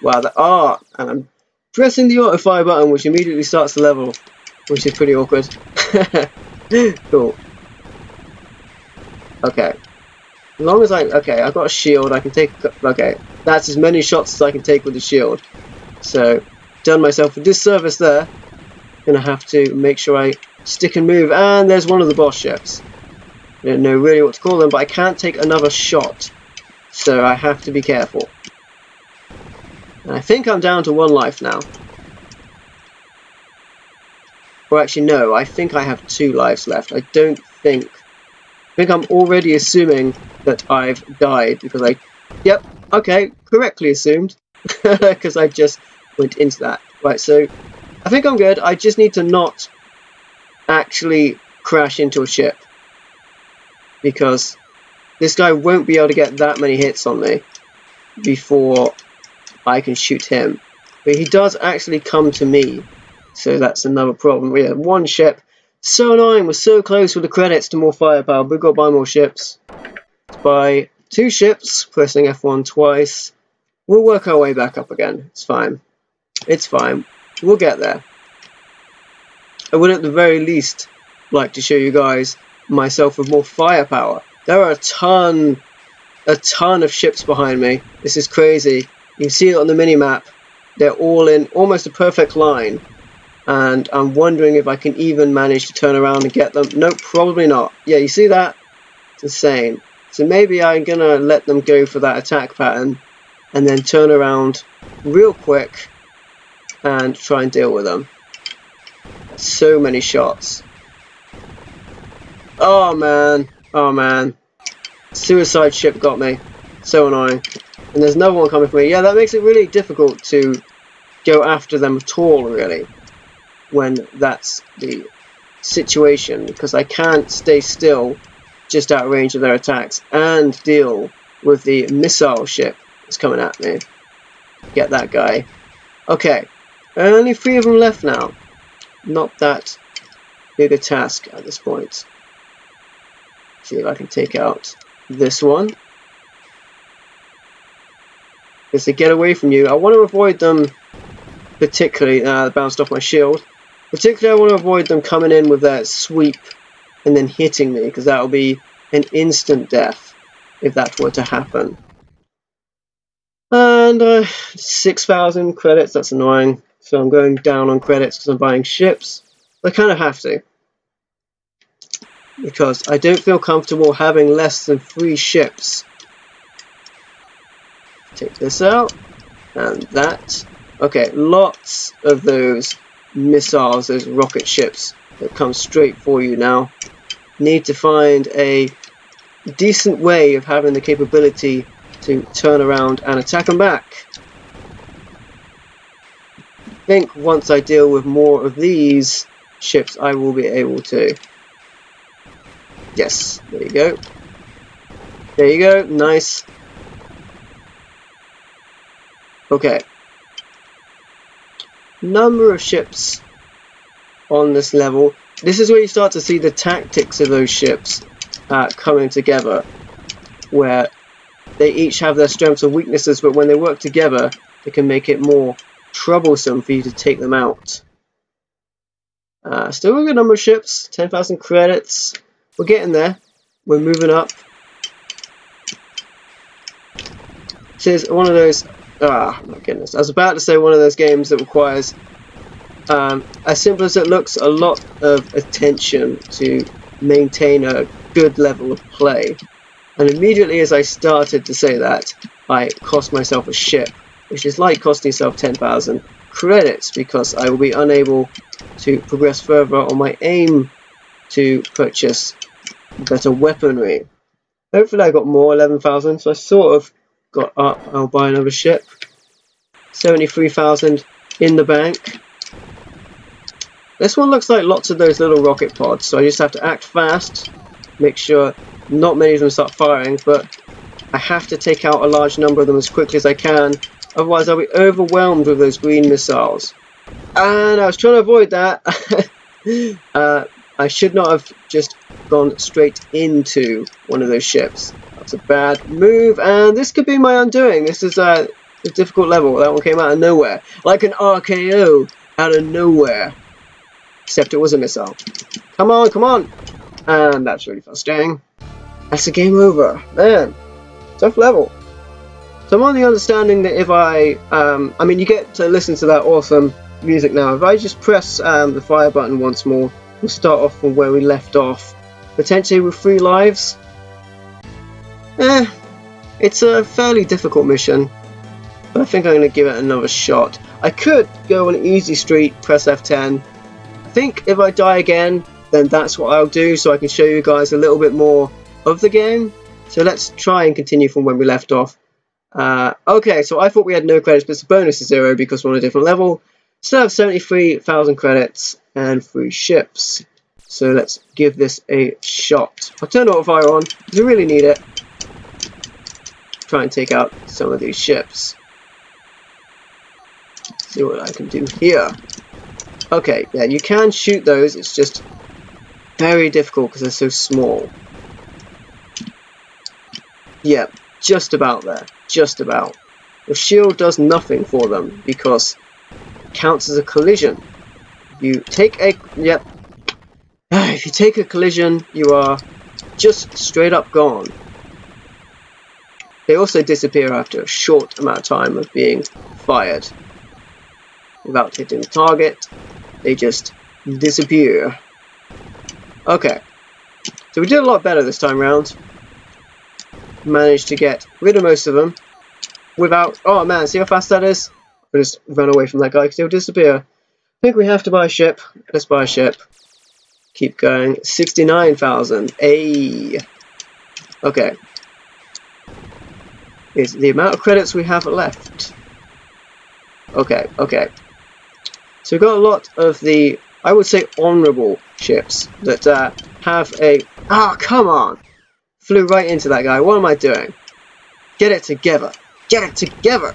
Wow, and I'm pressing the auto fire button, which immediately starts the level, which is pretty awkward. Cool. Okay. As long as okay, I've got a shield, I can take, okay, that's as many shots as I can take with the shield. So, done myself a disservice there. Gonna have to make sure I stick and move, and there's one of the boss ships. I don't know really what to call them, but I can't take another shot, so I have to be careful. And I think I'm down to 1 life now. Or actually no, I think I have 2 lives left. I think I'm already assuming that I've died because yep, okay, correctly assumed, because I just went into that. Right, so I think I'm good. I just need to not actually crash into a ship, because this guy won't be able to get that many hits on me before I can shoot him. But he does actually come to me, so that's another problem. We have 1 ship. So annoying, we're so close with the credits to more firepower, but we've got to buy more ships. Let's buy 2 ships, pressing F1 twice. We'll work our way back up again. It's fine. It's fine. We'll get there. I would at the very least like to show you guys myself with more firepower. There are a ton of ships behind me. This is crazy. You can see it on the mini-map. They're all in almost a perfect line. And I'm wondering if I can even manage to turn around and get them. Nope, probably not. Yeah, you see that? It's insane. So maybe I'm going to let them go for that attack pattern and then turn around real quick and try and deal with them. So many shots. Oh man. Oh man. Suicide ship got me. So annoying. And there's no one coming for me. Yeah, that makes it really difficult to go after them at all, really, when that's the situation, because I can't stay still just out of range of their attacks and deal with the missile ship that's coming at me. Get that guy. Okay, only 3 of them left now. Not that big a task at this point. See if I can take out this one. Because they get away from you. I want to avoid them particularly. They bounced off my shield. Particularly I want to avoid them coming in with that sweep and then hitting me, because that will be an instant death if that were to happen. And 6,000 credits, that's annoying. So I'm going down on credits because I'm buying ships. I kind of have to, because I don't feel comfortable having less than 3 ships. Take this out, and that. Okay, lots of those missiles, those rocket ships that come straight for you now. Need to find a decent way of having the capability to turn around and attack them back. I think once I deal with more of these ships, I will be able to. Yes, there you go. There you go, nice. Okay. Number of ships on this level. This is where you start to see the tactics of those ships coming together, where they each have their strengths and weaknesses, but when they work together, they can make it more troublesome for you to take them out. Still a good number of ships, 10,000 credits. We're getting there. We're moving up. This is one of those. Ah, my goodness. I was about to say one of those games that requires, as simple as it looks, a lot of attention to maintain a good level of play. And immediately as I started to say that, I cost myself a ship, which is like costing yourself 10,000 credits, because I will be unable to progress further on my aim to purchase better weaponry. Hopefully I got more, 11,000, so I sort of got up. I'll buy another ship. 73,000 in the bank. This one looks like lots of those little rocket pods, so I just have to act fast, make sure not many of them start firing, but I have to take out a large number of them as quickly as I can, otherwise I'll be overwhelmed with those green missiles. And I was trying to avoid that. I should not have just gone straight into one of those ships. That's a bad move, and this could be my undoing. This is a difficult level. That one came out of nowhere, like an RKO out of nowhere. Except it was a missile. Come on, come on! And that's really frustrating. That's a game over. Man, tough level. So I'm on the understanding that if I mean, you get to listen to that awesome music now. If I just press the fire button once more, we'll start off from where we left off. Potentially with 3 lives. It's a fairly difficult mission, but I think I'm going to give it another shot. I could go on easy street, press F10. I think if I die again, then that's what I'll do, so I can show you guys a little bit more of the game. So let's try and continue from when we left off. Okay, so I thought we had no credits, but the bonus is 0 because we're on a different level. Still have 73,000 credits and 3 ships. So let's give this a shot. I'll turn autofire on because we really need it. Try and take out some of these ships. See what I can do here. Okay, yeah, you can shoot those. It's just very difficult because they're so small. Yeah, just about there. Just about. The shield does nothing for them because it counts as a collision. You take a... Yep. If you take a collision, you are just straight up gone. They also disappear after a short amount of time of being fired. Without hitting the target, they just disappear. Okay. So we did a lot better this time round. Managed to get rid of most of them without... Oh man, see how fast that is? I'll just run away from that guy because he'll disappear. I think we have to buy a ship. Let's buy a ship. Keep going. 69,000. Ayy. Okay. Is the amount of credits we have left. Okay, okay. So we've got a lot of the, I would say, honourable ships that have a... Ah, come on! Flew right into that guy. What am I doing? Get it together. Get it together!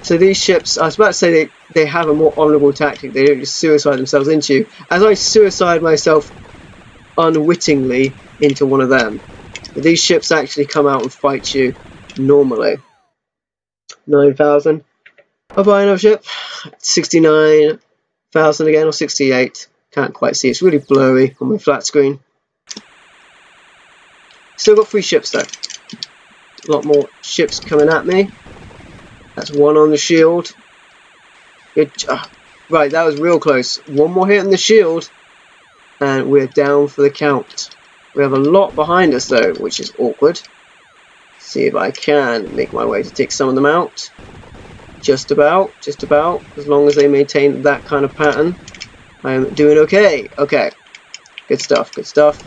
So these ships, I was about to say they have a more honourable tactic. They don't just suicide themselves into you. As I suicide myself unwittingly into one of them. But these ships actually come out and fight you normally. 9,000. I'll buy another ship. 69,000 again, or 68. Can't quite see. It's really blurry on my flat screen. Still got 3 ships though. A lot more ships coming at me. That's 1 on the shield. Good. Right, that was real close. 1 more hit on the shield, and we're down for the count. We have a lot behind us though, which is awkward. See if I can make my way to take some of them out. Just about, as long as they maintain that kind of pattern. I am doing okay. Okay, good stuff, good stuff.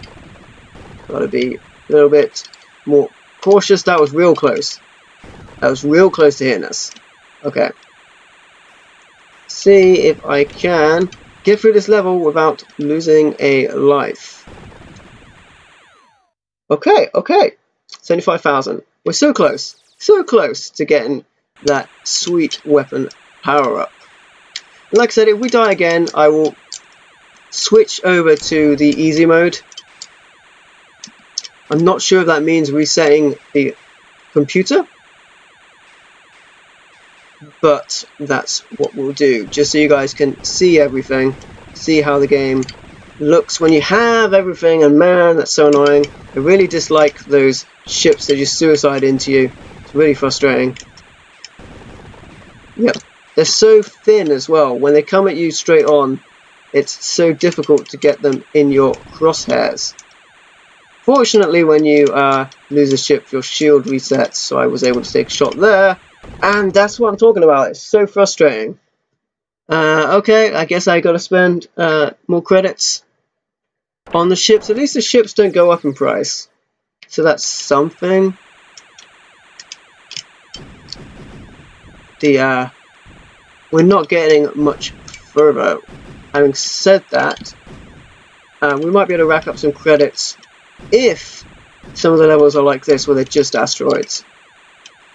Gotta be a little bit more cautious. That was real close. That was real close to hitting us. Okay. See if I can get through this level without losing a life. Okay, okay. 75,000. We're so close to getting that sweet weapon power up. And like I said, if we die again, I will switch over to the easy mode. I'm not sure if that means resetting the computer, but that's what we'll do, just so you guys can see everything, see how the game looks when you have everything. And man, that's so annoying. I really dislike those ships that just suicide into you. It's really frustrating. Yep, they're so thin as well. When they come at you straight on, it's so difficult to get them in your crosshairs. Fortunately, when you lose a ship, your shield resets, so I was able to take a shot there. And that's what I'm talking about. It's so frustrating. Okay, I guess I gotta spend more credits on the ships. At least the ships don't go up in price, so that's something. We're not getting much further. Having said that, we might be able to rack up some credits if some of the levels are like this, where they're just asteroids.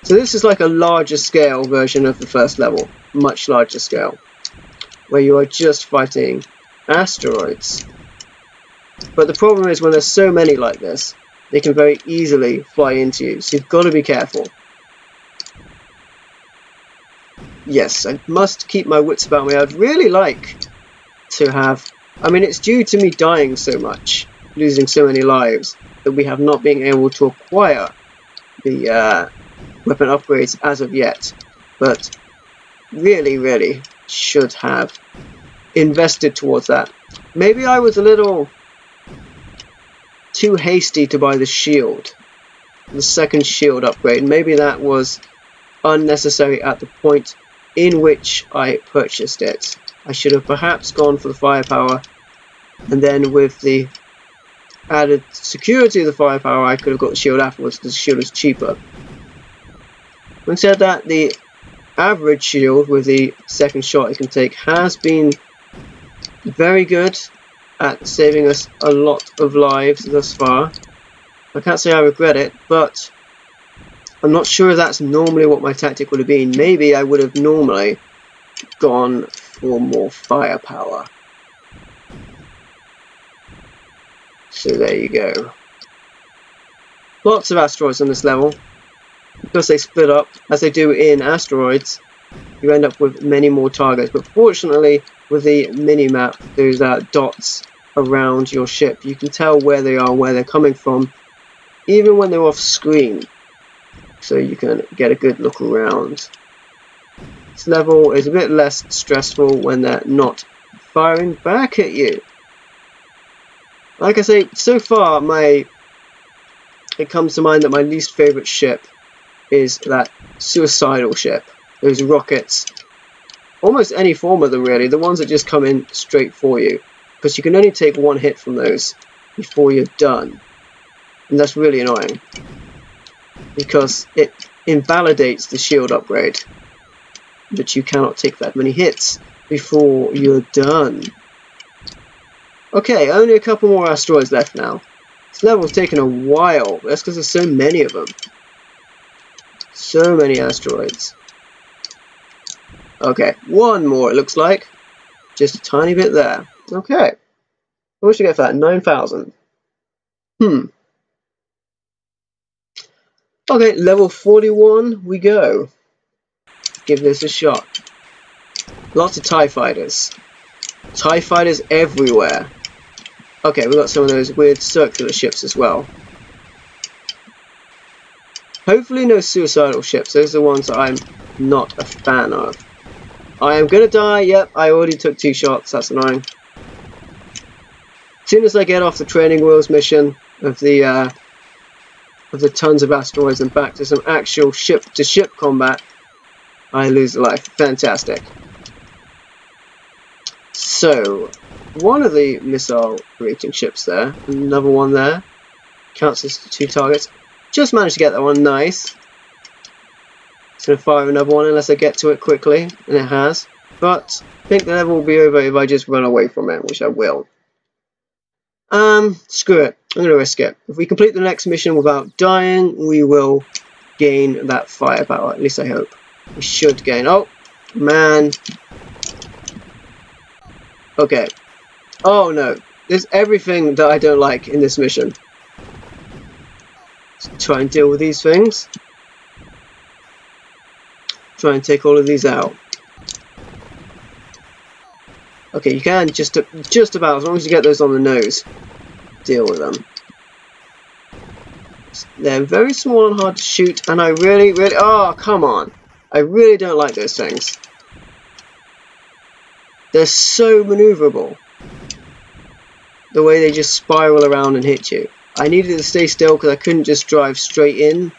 So this is like a larger scale version of the first level, much larger scale, where you are just fighting asteroids. But the problem is, when there's so many like this, they can very easily fly into you, so you've got to be careful. Yes, I must keep my wits about me. I'd really like to have... I mean, it's due to me dying so much, losing so many lives, that we have not been able to acquire the weapon upgrades as of yet. But really should have invested towards that. Maybe I was a little too hasty to buy the shield, the second shield upgrade. Maybe that was unnecessary at the point in which I purchased it. I should have perhaps gone for the firepower, and then with the added security of the firepower, I could have got the shield afterwards, because the shield is cheaper. Having said that, the average shield with the second shot it can take has been very good at saving us a lot of lives thus far. I can't say I regret it, but I'm not sure that's normally what my tactic would have been. Maybe I would have normally gone for more firepower. So there you go. Lots of asteroids on this level. Because they split up, as they do in Asteroids, you end up with many more targets. But fortunately, with the mini-map, there's dots around your ship. You can tell where they are, where they're coming from, even when they're off screen. So you can get a good look around. This level is a bit less stressful when they're not firing back at you. Like I say, so far, it comes to mind that my least favourite ship is that Suicidal Ship. Those rockets. Almost any form of them, really. The ones that just come in straight for you. Because you can only take one hit from those before you're done. And that's really annoying. Because it invalidates the shield upgrade. But you cannot take that many hits before you're done. Okay, only a couple more asteroids left now. This level's taken a while. That's because there's so many of them. So many asteroids. Okay, one more it looks like. Just a tiny bit there. Okay. What should I get for that? 9,000. Okay, level 41 we go. Give this a shot. Lots of TIE fighters. TIE fighters everywhere. Okay, we've got some of those weird circular ships as well. Hopefully no suicidal ships. Those are the ones that I'm not a fan of. I am gonna die. Yep, I already took 2 shots. That's annoying. As soon as I get off the training wheels mission of the tons of asteroids and back to some actual ship-to-ship combat, I lose a life. Fantastic. So, one of the missile-creating ships there, another one there, counts as 2 targets. Just managed to get that one, nice. It's going to fire another one unless I get to it quickly, and it has. But I think the level will be over if I just run away from it, which I will. Screw it. I'm going to risk it. If we complete the next mission without dying, we will gain that firepower. At least I hope. We should gain. Oh, man. Okay. Oh, no. There's everything that I don't like in this mission. Let's try and deal with these things. Try and take all of these out. Okay, you can just about, as long as you get those on the nose, deal with them. They're very small and hard to shoot, and I really, oh, come on. I really don't like those things. They're so maneuverable. The way they just spiral around and hit you. I needed to stay still because I couldn't just drive straight in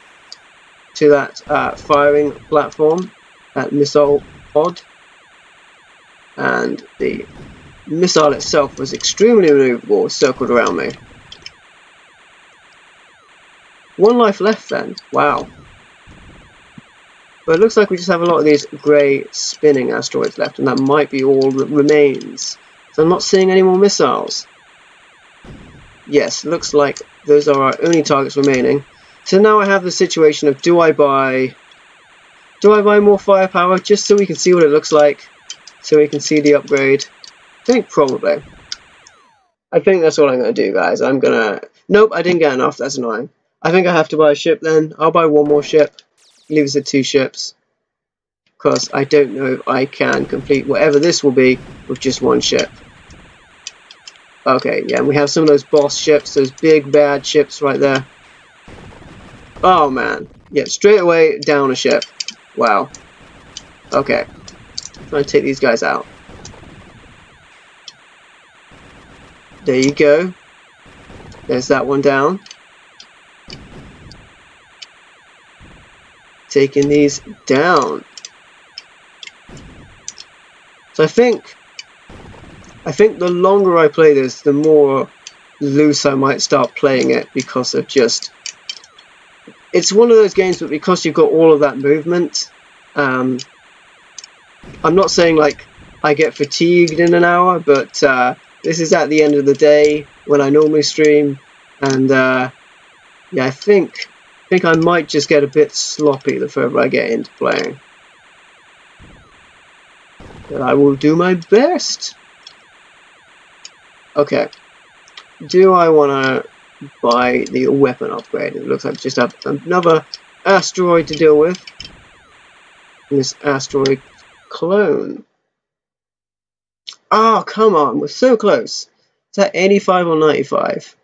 to that firing platform, that missile pod. And the missile itself was extremely maneuverable, circled around me. 1 life left then. Wow. But it looks like we just have a lot of these grey spinning asteroids left, and that might be all that remains. So I'm not seeing any more missiles. Yes, looks like those are our only targets remaining. So now I have the situation of do I buy more firepower just so we can see what it looks like? So we can see the upgrade. I think probably. I think that's what I'm going to do, guys. I'm going to... Nope, I didn't get enough. That's annoying. I think I have to buy a ship then. I'll buy 1 more ship. Leave us at 2 ships. Because I don't know if I can complete whatever this will be with just 1 ship. Okay, yeah, and we have some of those boss ships. Those big bad ships right there. Oh, man. Yeah, straight away down a ship. Wow. Okay. Try and take these guys out. There you go. There's that one down. Taking these down. So I think the longer I play this, the more loose I might start playing it because of just... It's one of those games, but because you've got all of that movement, I'm not saying like I get fatigued in an hour, but this is at the end of the day when I normally stream, and yeah, I think I might just get a bit sloppy the further I get into playing. But I will do my best. Okay, do I want to buy the weapon upgrade? It looks like I just have another asteroid to deal with. And this asteroid clone. Oh, come on, we're so close. Is that 85 or 95?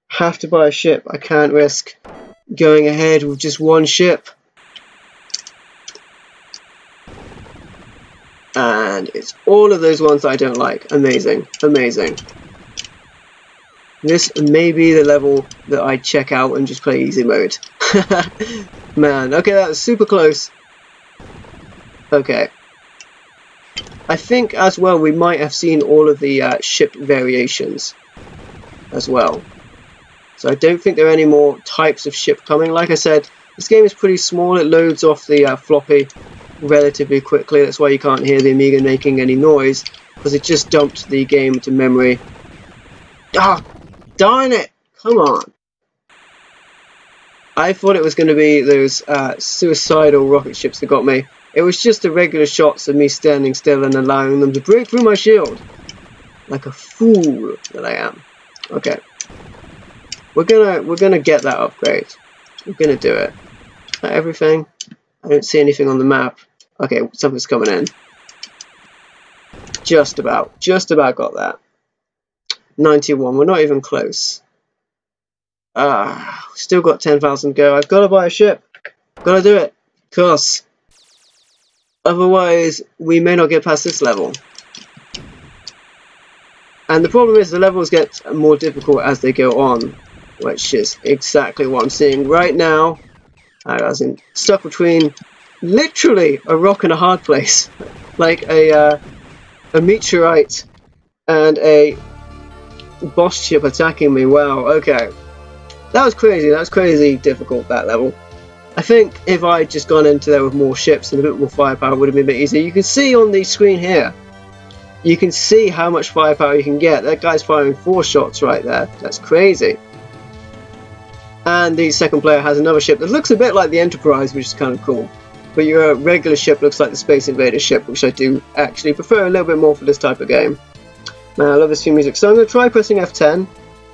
Have to buy a ship. I can't risk going ahead with just 1 ship. And it's all of those ones that I don't like. Amazing, amazing. This may be the level that I check out and just play easy mode. Man, okay, that was super close. Okay. I think as well we might have seen all of the ship variations as well. So I don't think there are any more types of ship coming. Like I said, this game is pretty small. It loads off the floppy relatively quickly. That's why you can't hear the Amiga making any noise, because it just dumped the game to memory. Ah, darn it! Come on. I thought it was going to be those suicidal rocket ships that got me. It was just the regular shots of me standing still and allowing them to break through my shield. Like a fool that I am. Okay. we're gonna get that upgrade. We're gonna do it. Is that everything? I don't see anything on the map. Okay, something's coming in. Just about got that. 91. We're not even close. Still got 10,000 go. I've got to buy a ship. Gotta do it, cause otherwise we may not get past this level. And the problem is the levels get more difficult as they go on, which is exactly what I'm seeing right now. I was stuck between literally a rock and a hard place, like a meteorite and a boss ship attacking me. Wow, okay. That was crazy. That was crazy difficult, that level. I think if I'd just gone into there with more ships and a bit more firepower, it would have been a bit easier. You can see on the screen here, you can see how much firepower you can get. That guy's firing 4 shots right there. That's crazy. And the second player has another ship that looks a bit like the Enterprise, which is kind of cool. But your regular ship looks like the Space Invader ship, which I do actually prefer a little bit more for this type of game. Man, I love this theme music. So I'm going to try pressing F10.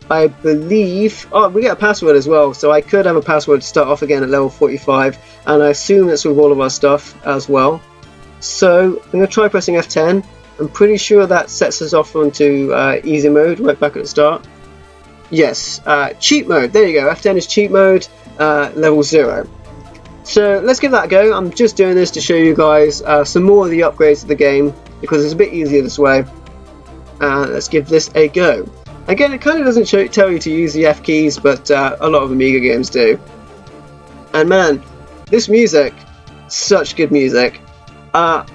I believe... Oh, we get a password as well, so I could have a password to start off again at level 45, and I assume that's with all of our stuff as well. So I'm going to try pressing F10. I'm pretty sure that sets us off onto easy mode, right back at the start. Yes, cheat mode, there you go. F10 is cheat mode, level 0. So let's give that a go. I'm just doing this to show you guys some more of the upgrades of the game, because it's a bit easier this way. Let's give this a go. Again, it kind of doesn't tell you to use the F keys, but a lot of Amiga games do. And man, this music, such good music. My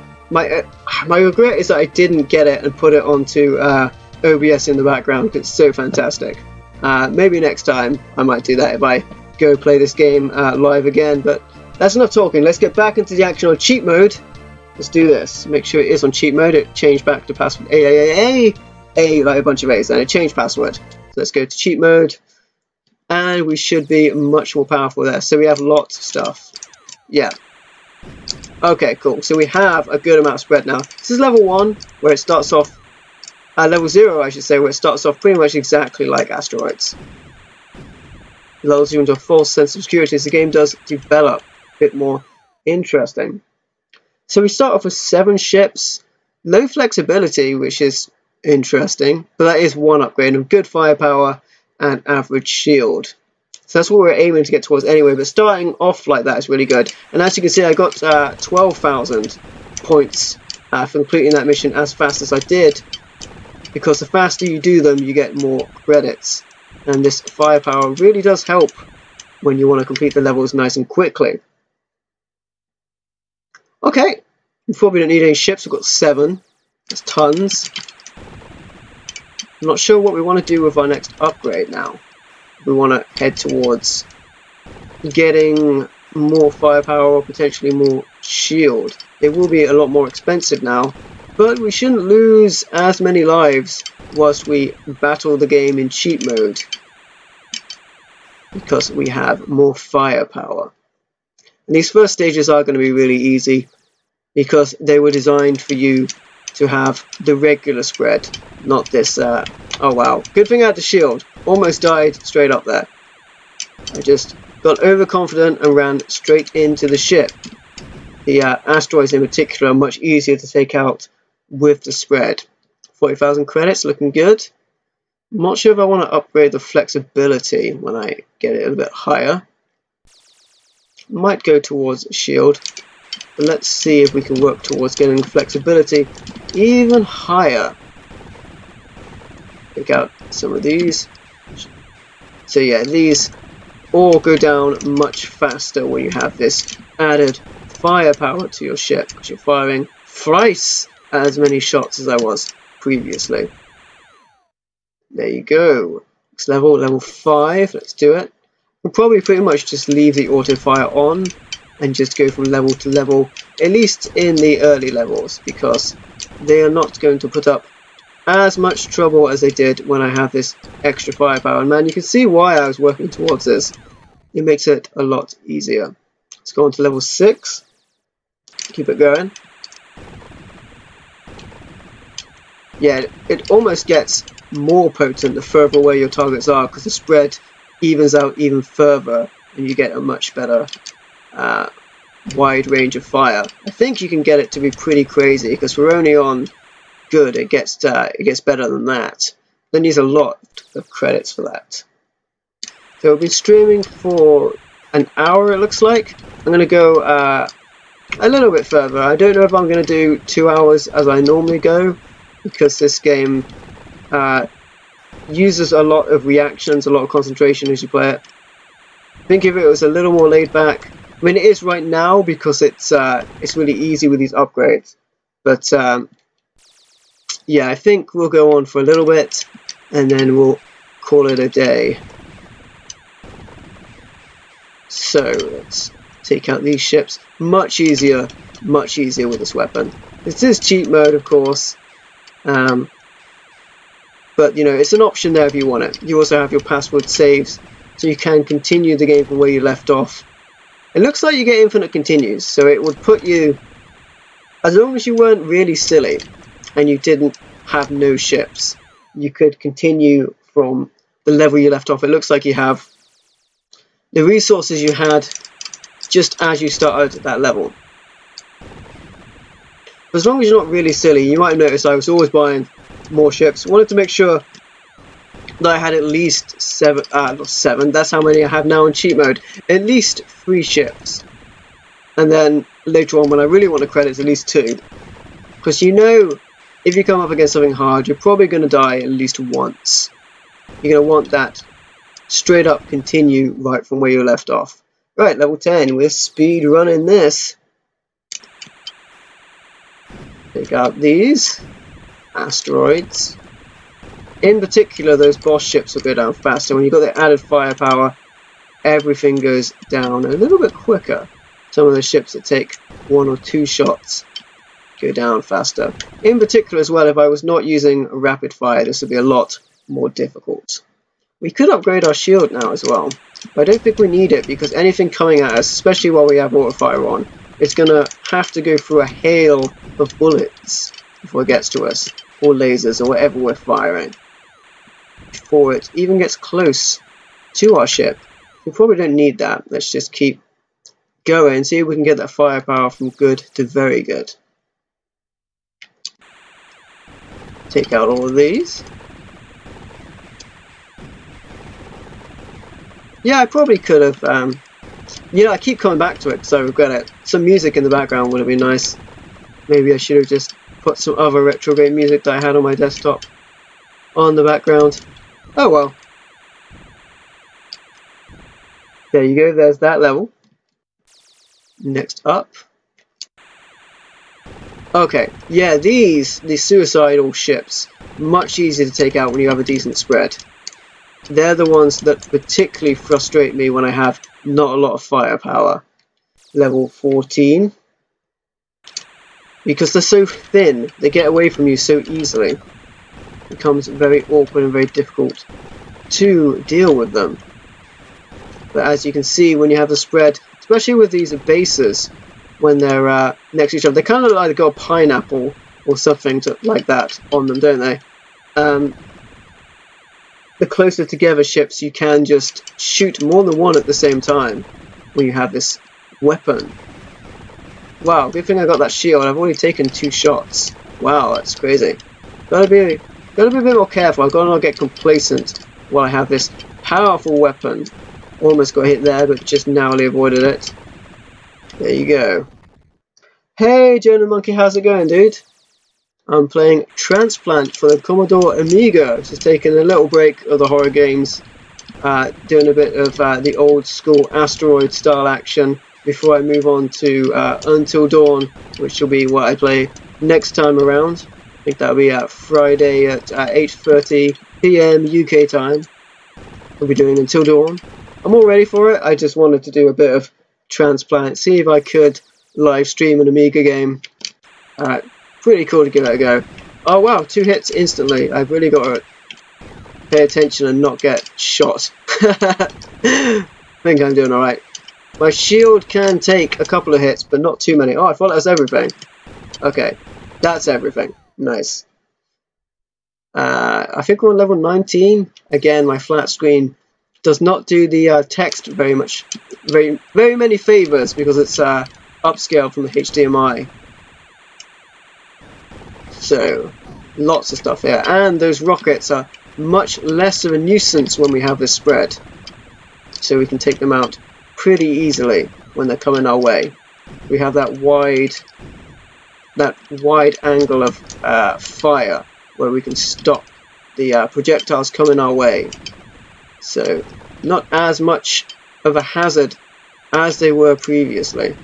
regret is that I didn't get it and put it onto OBS in the background, because it's so fantastic. Maybe next time I might do that if I go play this game live again, but that's enough talking. Let's get back into the action on cheat mode. Let's do this. Make sure it is on cheat mode. It changed back to password A, like a bunch of A's, and it changed password. So let's go to cheat mode, and we should be much more powerful there. So we have lots of stuff. Yeah. Okay, cool. So we have a good amount of spread now. This is level 1, where it starts off, level 0 I should say, where it starts off pretty much exactly like Asteroids. It lulls you into a false sense of security as the game does develop a bit more interesting. So we start off with 7 ships, low flexibility, which is interesting, but that is one upgrade, and good firepower and average shield. So that's what we're aiming to get towards anyway, but starting off like that is really good. And as you can see, I got 12,000 points for completing that mission as fast as I did, because the faster you do them, you get more credits. And this firepower really does help when you want to complete the levels nice and quickly. Okay, we probably don't need any ships. We've got 7. That's tons. I'm not sure what we want to do with our next upgrade now. We want to head towards getting more firepower or potentially more shield. It will be a lot more expensive now, but we shouldn't lose as many lives whilst we battle the game in cheat mode, because we have more firepower. And these first stages are going to be really easy, because they were designed for you to have the regular spread, not this, oh wow, good thing I had the shield, almost died straight up there. I just got overconfident and ran straight into the ship. The asteroids in particular are much easier to take out with the spread. 40,000 credits, looking good. I'm not sure if I want to upgrade the flexibility when I get it a little bit higher. Might go towards shield. But let's see if we can work towards getting flexibility even higher. Pick out some of these. So yeah, these all go down much faster when you have this added firepower to your ship, because you're firing thrice as many shots as I was previously. There you go. Next level, level 5. Let's do it. We'll probably pretty much just leave the auto fire on and just go from level to level, at least in the early levels, because they are not going to put up as much trouble as they did when I have this extra firepower. And man, you can see why I was working towards this. It makes it a lot easier. Let's go on to level 6. Keep it going. Yeah, it almost gets more potent the further away your targets are, because the spread evens out even further, and you get a much better wide range of fire. I think you can get it to be pretty crazy, because we're only on good. It gets better than that. Then needs a lot of credits for that. So we've been streaming for an hour, it looks like. I'm going to go a little bit further. I don't know if I'm going to do 2 hours as I normally go, because this game uses a lot of reactions, a lot of concentration as you play it. I think if it was a little more laid back, I mean it is right now because it's really easy with these upgrades. But yeah, I think we'll go on for a little bit and then we'll call it a day. So let's take out these ships. Much easier with this weapon. This is cheat mode, of course. But you know, it's an option there if you want it. You also have your password saves, so you can continue the game from where you left off. It looks like you get infinite continues, so it would put you, as long as you weren't really silly and you didn't have no ships, you could continue from the level you left off. It looks like you have the resources you had just as you started that level. As long as you're not really silly, you might have noticed I was always buying more ships. Wanted to make sure that I had at least seven, that's how many I have now in cheat mode, at least 3 ships. And then later on when I really want the credits, at least 2. Because you know, if you come up against something hard, you're probably going to die at least once. You're going to want that straight up continue right from where you left off. Right, level 10, we're speed running this. Take out these asteroids. In particular, those boss ships will go down faster. When you've got the added firepower, everything goes down a little bit quicker. Some of the ships that take 1 or 2 shots go down faster. In particular as well, if I was not using rapid fire, this would be a lot more difficult. We could upgrade our shield now as well, but I don't think we need it because anything coming at us, especially while we have auto fire on, it's going to have to go through a hail of bullets before it gets to us, or lasers, or whatever we're firing. Before it even gets close to our ship. We probably don't need that. Let's just keep going and see if we can get that firepower from good to very good. Take out all of these. Yeah, I probably could have, you know, I keep coming back to it because I regret it. Some music in the background would have been nice. Maybe I should have just put some other retro game music that I had on my desktop on the background. Oh well. There you go, there's that level. Next up. Okay, yeah, these suicidal ships, much easier to take out when you have a decent spread. They're the ones that particularly frustrate me when I have not a lot of firepower. Level 14. Because they're so thin, they get away from you so easily. It becomes very awkward and very difficult to deal with them. But as you can see, when you have the spread, especially with these bases, when they're next to each other, they kind of look like they've got a pineapple or something like that on them, don't they? The closer together ships, you can just shoot more than one at the same time when you have this weapon. Wow, good thing I got that shield. I've already taken 2 shots. Wow, that's crazy. Gotta be a bit more careful. I've got to not get complacent while I have this powerful weapon. Almost got hit there, but just narrowly avoided it. There you go. Hey, Jonah Monkey, how's it going, dude? I'm playing Transplant for the Commodore Amiga. Just taking a little break of the horror games, doing a bit of the old school Asteroid style action before I move on to Until Dawn, which will be what I play next time around. I think that'll be Friday at 8:30 PM UK time. We'll be doing Until Dawn. I'm all ready for it. I just wanted to do a bit of Transplant, see if I could live stream an Amiga game. Pretty cool to give it a go. Oh wow, 2 hits instantly. I've really got to pay attention and not get shot. I think I'm doing alright. My shield can take a couple of hits, but not too many. Oh, I thought that was everything. Okay, that's everything. Nice. I think we're on level 19. Again, my flat screen does not do the text very many favors because it's upscaled from the HDMI. So lots of stuff here, and those rockets are much less of a nuisance when we have this spread, so we can take them out pretty easily when they're coming our way. We have that wide angle of fire where we can stop the projectiles coming our way. So not as much of a hazard as they were previously.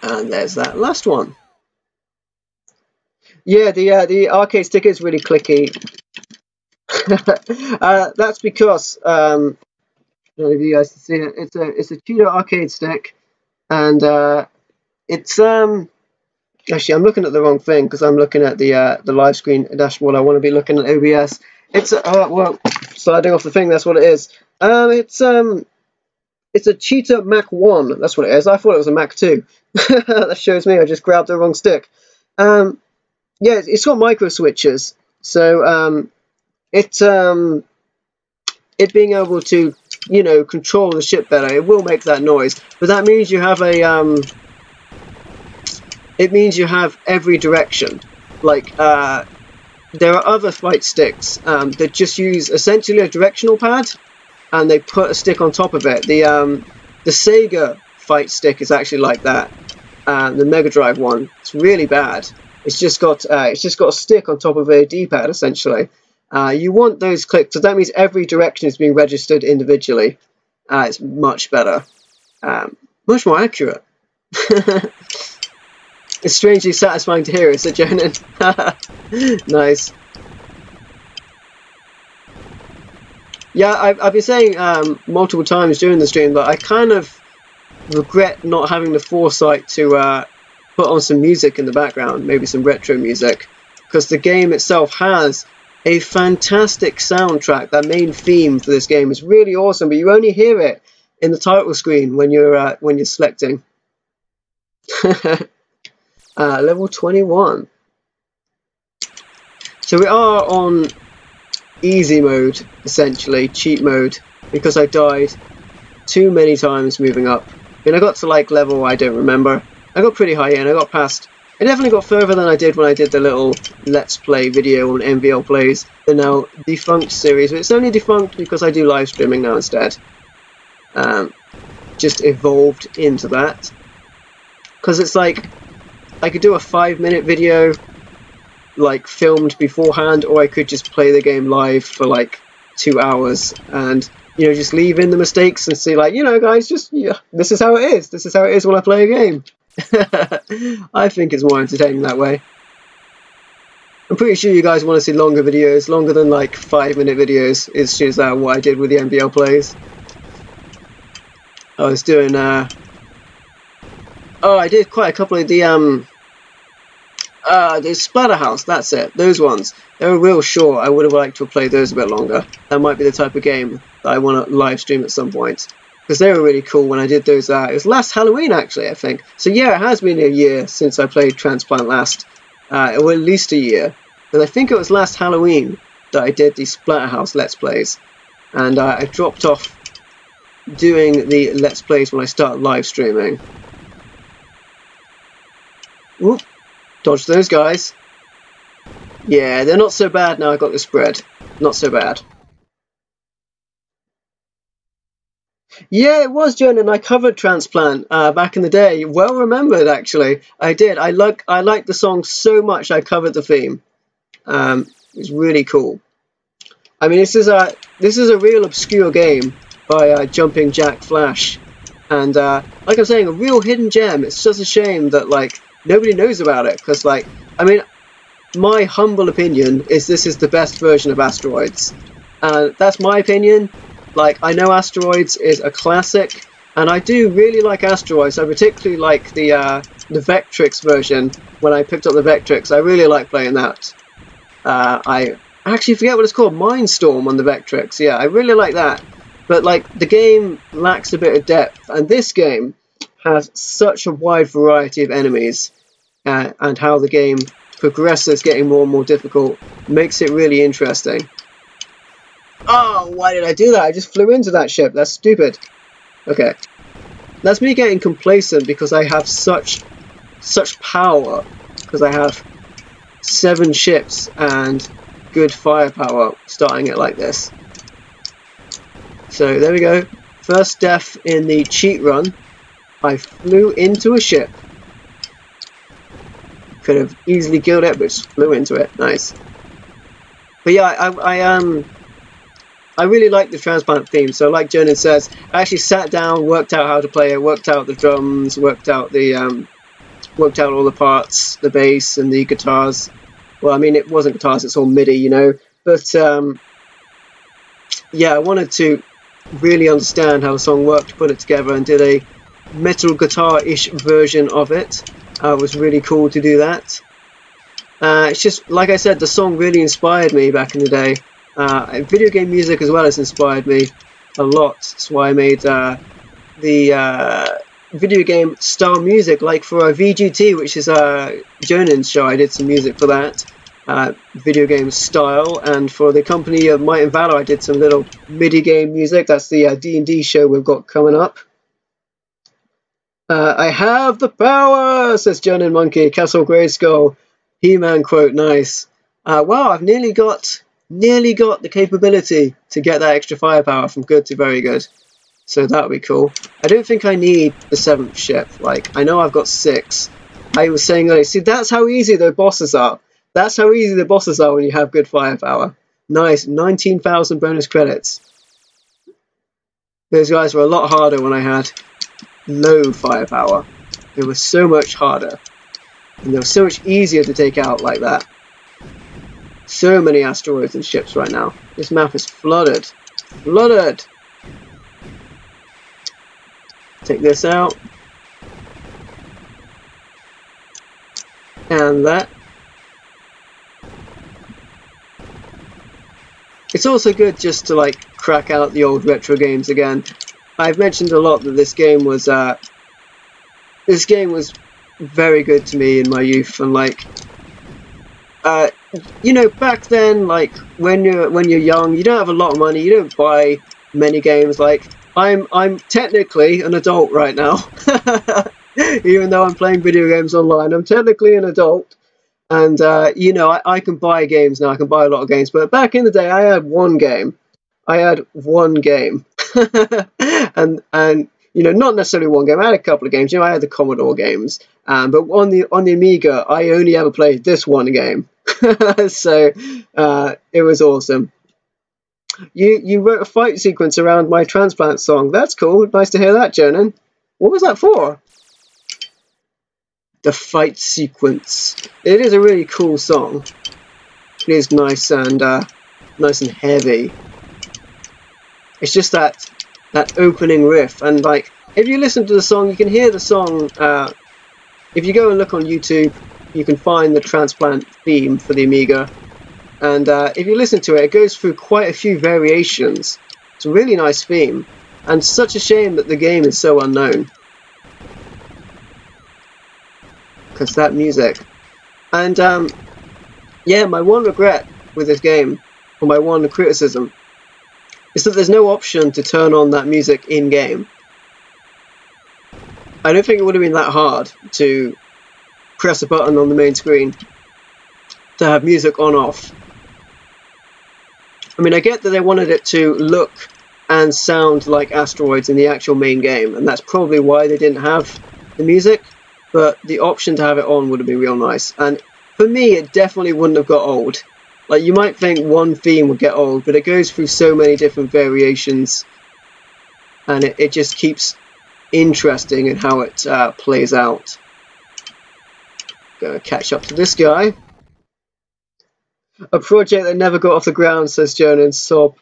And there's that last one. Yeah, the arcade stick is really clicky. That's because I don't know if you guys can see it. It's a cheater arcade stick, and it's actually I'm looking at the wrong thing because I'm looking at the live screen dashboard. I want to be looking at OBS. It's well, sliding off the thing. That's what it is. It's a cheater Mac 1. That's what it is. I thought it was a Mac 2. That shows me I just grabbed the wrong stick. Yeah, it's got micro switches, so it being able to, you know, control the ship better, it will make that noise. But that means you have a it means you have every direction. Like there are other fight sticks that just use essentially a directional pad, and they put a stick on top of it. The Sega fight stick is actually like that. The Mega Drive one, it's really bad. It's just got a stick on top of a D-pad essentially. You want those clicks, so that means every direction is being registered individually. It's much better, much more accurate. It's strangely satisfying to hear, is it, Jonan? Nice. Yeah, I've been saying multiple times during the stream that I kind of regret not having the foresight to put on some music in the background, maybe some retro music, because the game itself has a fantastic soundtrack. That main theme for this game is really awesome, but you only hear it in the title screen when you're selecting. Level 21. So we are on easy mode, essentially, cheat mode, because I died too many times moving up. I mean, I got to like level I don't remember. I got pretty high and I got past. I definitely got further than I did when I did the little Let's Play video on MVL Plays, the now defunct series. But it's only defunct because I do live streaming now instead. Just evolved into that. Because it's like, I could do a 5-minute video, like filmed beforehand, or I could just play the game live for like 2 hours and, you know, just leave in the mistakes and see, like, you know, guys, just, yeah, this is how it is. This is how it is when I play a game. I think it's more entertaining that way. I'm pretty sure you guys want to see longer videos, longer than like 5-minute videos. It's just what I did with the MVL Plays. I was doing, oh, I did quite a couple of the Splatterhouse, that's it, those ones. They were real short. I would have liked to have played those a bit longer. That might be the type of game that I want to live stream at some point. Because they were really cool when I did those. It was last Halloween, actually, I think. So yeah, it has been a year since I played Transplant last. Or at least a year. And I think it was last Halloween that I did the Splatterhouse Let's Plays. And I dropped off doing the Let's Plays when I started live streaming. Whoop. Dodge those guys. Yeah, they're not so bad now I got the spread. Not so bad. Yeah, it was, Jen, and I covered Transplant back in the day. Well remembered, actually. I did. I liked the song so much I covered the theme. It was really cool. I mean, this is a real obscure game by Jumping Jack Flash. And like I'm saying, a real hidden gem. It's just a shame that, like, nobody knows about it. Because, like, I mean, my humble opinion is this is the best version of Asteroids. That's my opinion. Like, I know Asteroids is a classic, and I do really like Asteroids. I particularly like the Vectrix version. When I picked up the Vectrix, I really like playing that. I actually forget what it's called, Mindstorm on the Vectrix. Yeah, I really like that. But, like, the game lacks a bit of depth, and this game has such a wide variety of enemies, and how the game progresses, getting more and more difficult, makes it really interesting. Oh, why did I do that? I just flew into that ship. That's stupid. Okay. That's me getting complacent because I have such power. Because I have 7 ships and good firepower starting it like this. So there we go. First death in the cheat run. I flew into a ship. Could have easily killed it, but just flew into it. Nice. But yeah, I really like the Transplant theme. So like Jonan says, I actually sat down, worked out how to play it, worked out the drums, worked out all the parts, the bass and the guitars. Well, I mean, it wasn't guitars, it's all MIDI, you know. But yeah, I wanted to really understand how the song worked, put it together, and did a metal guitar-ish version of it. It was really cool to do that. It's just, like I said, the song really inspired me back in the day. Video game music as well has inspired me a lot. That's why I made the video game style music, like for VGT, which is Jonan's show. I did some music for that video game style, and for the company of Might and Valor, I did some little MIDI game music. That's the D&D show we've got coming up. I have the power, says Jonan Monkey. Castle Grayskull, He-Man quote, nice. Wow, I've nearly got the capability to get that extra firepower from good to very good. So that would be cool. I don't think I need the 7th ship. Like, I know I've got 6. I was saying earlier, see, that's how easy the bosses are. That's how easy the bosses are when you have good firepower. Nice, 19,000 bonus credits. Those guys were a lot harder when I had low firepower. It was so much harder. And they were so much easier to take out like that. So many asteroids and ships right now. This map is flooded. Flooded! Take this out. And that. It's also good just to like crack out the old retro games again. I've mentioned a lot that this game was very good to me in my youth, and like you know, back then, like when you're young, you don't have a lot of money, you don't buy many games. Like I'm technically an adult right now. Even though I'm playing video games online, I'm technically an adult. And, you know, I can buy games now. I can buy a lot of games. But back in the day, I had one game. and, you know, not necessarily one game. I had a couple of games. You know, I had the Commodore games. But on the Amiga, I only ever played this one game. So, it was awesome. You wrote a fight sequence around my Transplant song. That's cool. Nice to hear that, Jonan. What was that for? The fight sequence. It is a really cool song. It is nice and heavy. It's just that opening riff, and like if you listen to the song, you can hear the song. If you go and look on YouTube, you can find the Transplant theme for the Amiga, and if you listen to it, it goes through quite a few variations. It's a really nice theme, and such a shame that the game is so unknown. Because that music. And yeah, my one regret with this game, or my one criticism, is that there's no option to turn on that music in-game. I don't think it would have been that hard to press a button on the main screen to have music on-off. I mean, I get that they wanted it to look and sound like Asteroids in the actual main game, and that's probably why they didn't have the music. But the option to have it on would have been real nice. And for me, it definitely wouldn't have got old. Like, you might think one theme would get old, but it goes through so many different variations. And it just keeps interesting in how it plays out. Gonna catch up to this guy. A project that never got off the ground, says Jonan. Sob.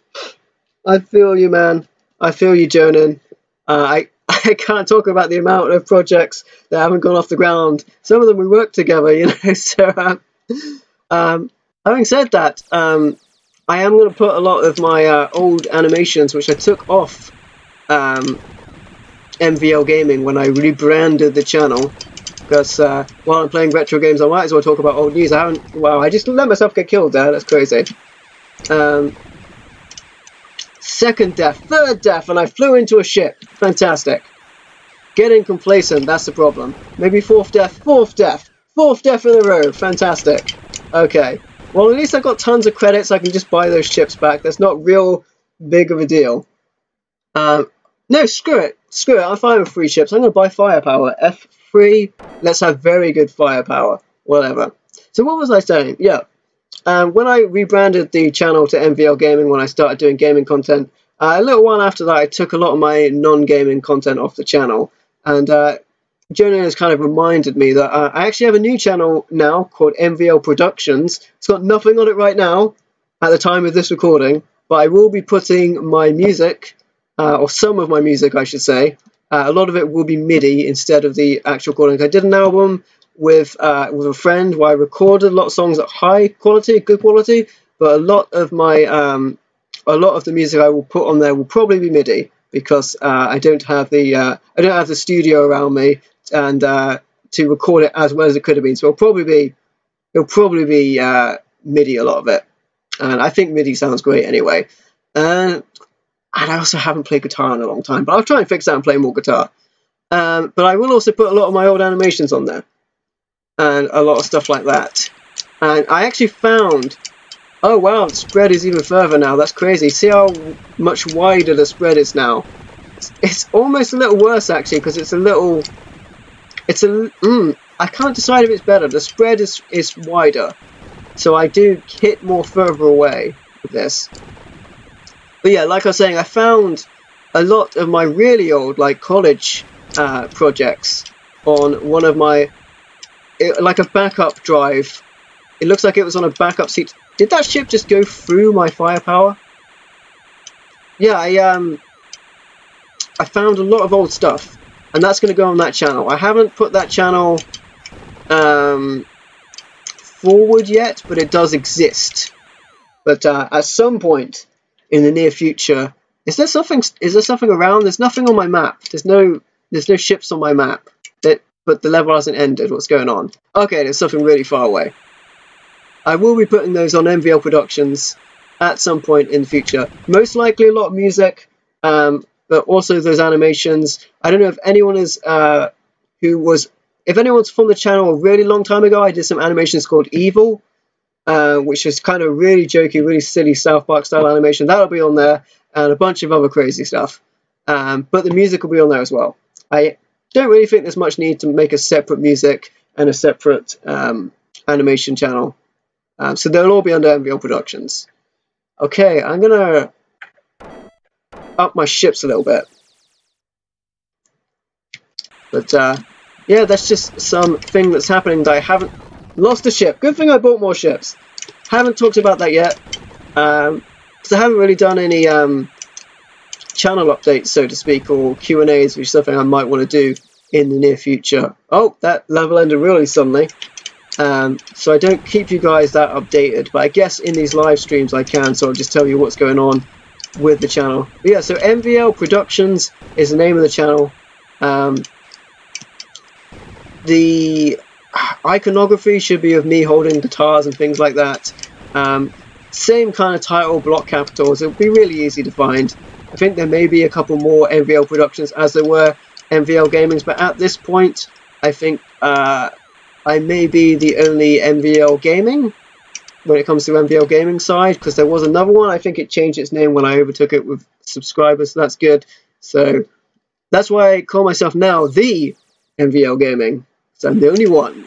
I feel you, man. I feel you, Jonan. I can't talk about the amount of projects that haven't gone off the ground. Some of them we work together, you know. So, having said that, I am going to put a lot of my old animations, which I took off MVL Gaming when I rebranded the channel. Because while I'm playing retro games, I might as well talk about old news. Wow, I just let myself get killed there. That's crazy. second death, third death, and I flew into a ship. Fantastic. Getting complacent, that's the problem. Maybe fourth death, fourth death. Fourth death in a row. Fantastic. Okay. Well, at least I've got tons of credits. I can just buy those ships back. That's not real big of a deal. No, screw it. Screw it. I'm fine with free ships. I'm going to buy firepower. F3. Let's have very good firepower. Whatever. So what was I saying? Yeah. When I rebranded the channel to MVL Gaming, when I started doing gaming content, a little while after that, I took a lot of my non-gaming content off the channel. And Jonah has kind of reminded me that I actually have a new channel now called MVL Productions. It's got nothing on it right now at the time of this recording, but I will be putting my music, or some of my music, I should say. A lot of it will be MIDI instead of the actual recording. I did an album with a friend where I recorded a lot of songs at high quality, good quality, but a lot of the music I will put on there will probably be MIDI because I don't have the studio around me and to record it as well as it could have been. So it'll probably be MIDI, a lot of it, and I think MIDI sounds great anyway. And I also haven't played guitar in a long time, but I'll try and fix that and play more guitar. But I will also put a lot of my old animations on there and a lot of stuff like that. And I actually found, oh wow, the spread is even further now. That's crazy. See how much wider the spread is now. It's almost a little worse actually, because I can't decide if it's better. The spread is wider, so I do hit more further away with this. But yeah, like I was saying, I found a lot of my really old, like, college projects on one of my, like a backup drive. It looks like it was on a backup seat. Did that ship just go through my firepower? Yeah, I found a lot of old stuff, and that's going to go on that channel. I haven't put that channel forward yet, but it does exist. But at some point in the near future, is there something around? There's nothing on my map. There's no ships on my map. But the level hasn't ended. What's going on? Okay, there's something really far away. I will be putting those on MVL Productions at some point in the future. Most likely a lot of music, but also those animations. I don't know if anyone is if anyone's from the channel a really long time ago. I did some animations called Evil, which is kind of really jokey, really silly South Park style animation. That'll be on there, and a bunch of other crazy stuff. But the music will be on there as well. I don't really think there's much need to make a separate music and a separate animation channel. So they'll all be under MVL Productions. Okay, I'm gonna up my ships a little bit. But yeah, that's just something that's happening that I haven't lost a ship. Good thing I bought more ships. Haven't talked about that yet. Because I haven't really done any channel updates, so to speak, or Q&As, which is something I might want to do in the near future. Oh, that level ended really suddenly. So I don't keep you guys that updated, but I guess in these live streams I can, so I'll just tell you what's going on with the channel. But yeah, so MVL Productions is the name of the channel. The iconography should be of me holding guitars and things like that. Same kind of title, block capitals. It'll be really easy to find. I think there may be a couple more MVL Productions as there were MVL Gamings, but at this point I think I may be the only MVL Gaming when it comes to MVL Gaming side, because there was another one. I think it changed its name when I overtook it with subscribers, so that's good. So that's why I call myself now the MVL Gaming, so I'm the only one.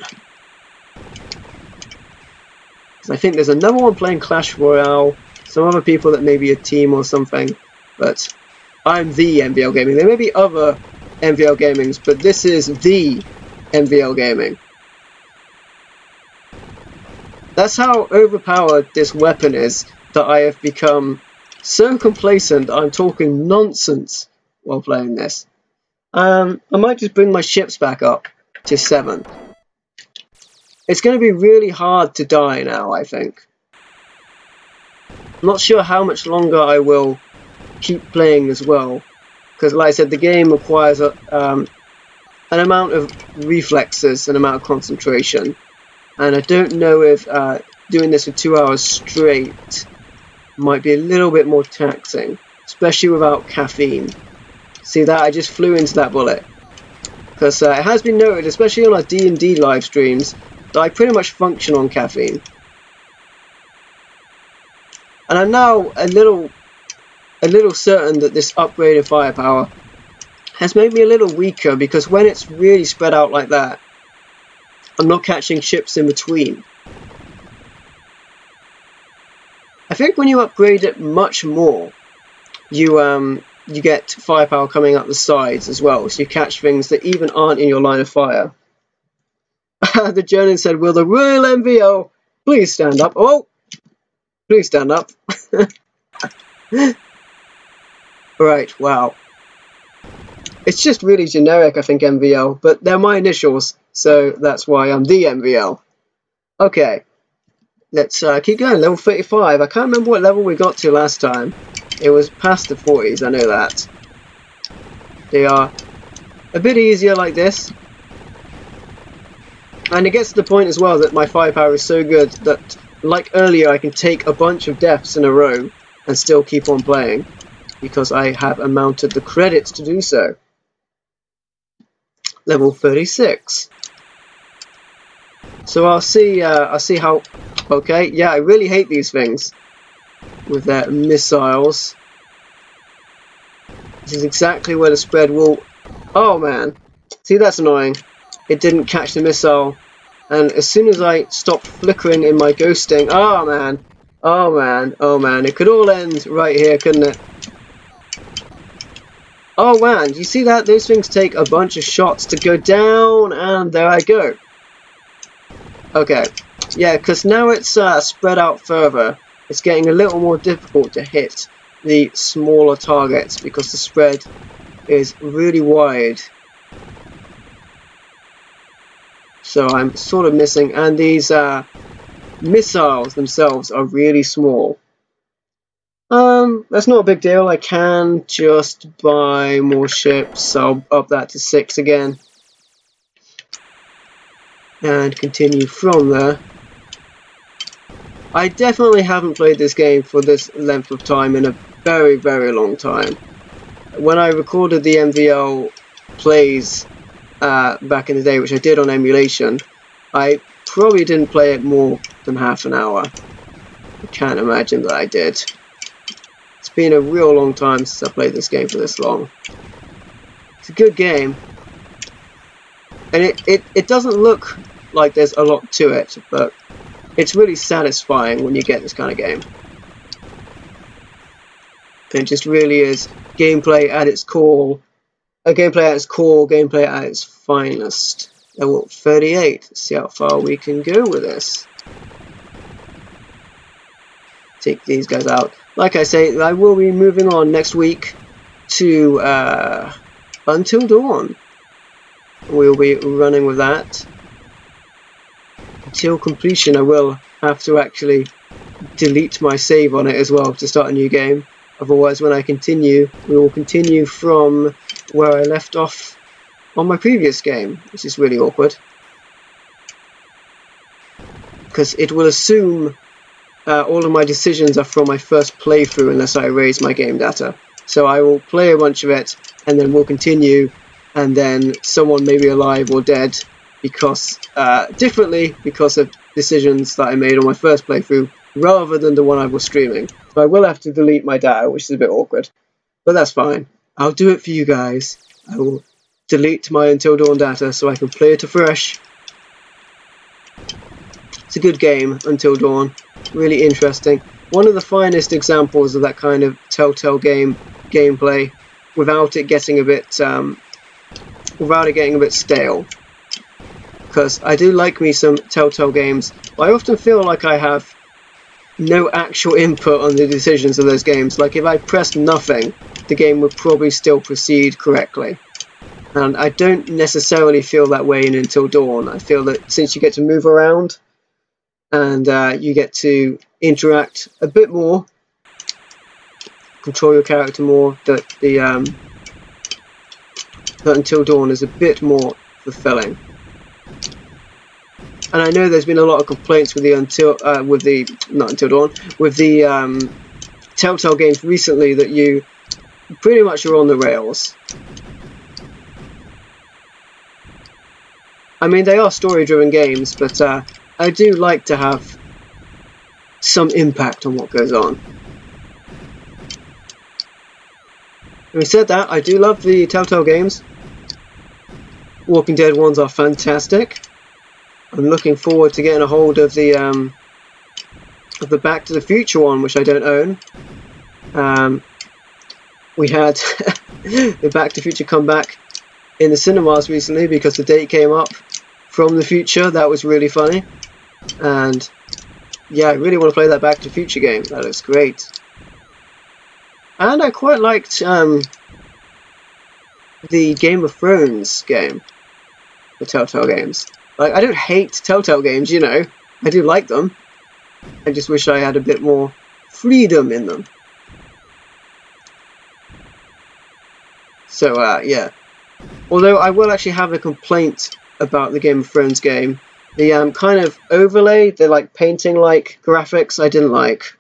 Because I think there's another one playing Clash Royale, some other people that may be a team or something, but I'm the MVL Gaming. There may be other MVL Gamings, but this is the MVL Gaming. That's how overpowered this weapon is, that I have become so complacent I'm talking nonsense while playing this. I might just bring my ships back up to 7. It's going to be really hard to die now, I think. I'm not sure how much longer I will keep playing as well, because like I said, the game requires an amount of reflexes, an amount of concentration. And I don't know if doing this for 2 hours straight might be a little bit more taxing. especially without caffeine. See that? I just flew into that bullet. Because it has been noted, especially on our D&D live streams, that I pretty much function on caffeine. And I'm now a little certain that this upgraded firepower has made me a little weaker, because when it's really spread out like that, I'm not catching ships in between. I think when you upgrade it much more, you get firepower coming up the sides as well, so you catch things that even aren't in your line of fire. The journal said, "Will the Royal MVO please stand up?" Oh, please stand up. Right, wow. It's just really generic, I think, MVL, but they're my initials, so that's why I'm the MVL. Okay, let's keep going. Level 35. I can't remember what level we got to last time. It was past the 40s, I know that. They are a bit easier like this. And it gets to the point as well that my firepower is so good that, like earlier, I can take a bunch of deaths in a row and still keep on playing, because I have amounted the credits to do so. Level 36. So I'll see how... Okay, yeah, I really hate these things with their missiles. This is exactly where the spread will... Oh man, see, that's annoying. It didn't catch the missile, and as soon as I stopped flickering in my ghosting... Oh man, oh man, oh man, it could all end right here, couldn't it? Oh man, do you see that? Those things take a bunch of shots to go down, and there I go. Okay, yeah, because now it's spread out further, it's getting a little more difficult to hit the smaller targets because the spread is really wide. So I'm sort of missing, and these missiles themselves are really small. That's not a big deal. I can just buy more ships. I'll up that to 6 again. And continue from there. I definitely haven't played this game for this length of time in a very, very long time. When I recorded the MVL plays back in the day, which I did on emulation, I probably didn't play it more than half an hour. I can't imagine that I did. It's been a real long time since I played this game for this long. It's a good game. And it doesn't look like there's a lot to it, but it's really satisfying when you get this kind of game. It just really is gameplay at its core. Gameplay at its core, gameplay at its finest. Level 38. Let's see how far we can go with this. Take these guys out. Like I say, I will be moving on next week to Until Dawn. We'll be running with that. Until completion, I will have to actually delete my save on it as well to start a new game. Otherwise, when I continue, we will continue from where I left off on my previous game, which is really awkward. Because it will assume all of my decisions are from my first playthrough unless I erase my game data. So I will play a bunch of it, and then we'll continue, and then someone may be alive or dead because differently because of decisions that I made on my first playthrough rather than the one I was streaming. So I will have to delete my data, which is a bit awkward, but that's fine. I'll do it for you guys. I will delete my Until Dawn data so I can play it afresh. It's a good game, Until Dawn. Really interesting. One of the finest examples of that kind of Telltale gameplay without it getting a bit stale. Because I do like me some Telltale games, but I often feel like I have no actual input on the decisions of those games. Like if I pressed nothing, the game would probably still proceed correctly. And I don't necessarily feel that way in Until Dawn. I feel that since you get to move around and you get to interact a bit more, control your character more, that Until Dawn is a bit more fulfilling. And I know there's been a lot of complaints with the Telltale games recently that you pretty much are on the rails. I mean, they are story-driven games, but I do like to have some impact on what goes on. Having said that, I do love the Telltale games. Walking Dead ones are fantastic. I'm looking forward to getting a hold of the Back to the Future one, which I don't own. We had the Back to the Future come back in the cinemas recently because the date came up from the future. That was really funny. And yeah, I really want to play that Back to the Future game. That looks great. And I quite liked the Game of Thrones game, the Telltale games. Like, I don't hate Telltale games, you know. I do like them. I just wish I had a bit more freedom in them. So, yeah. Although I will actually have a complaint about the Game of Thrones game. The kind of overlay, the like painting-like graphics, I didn't like.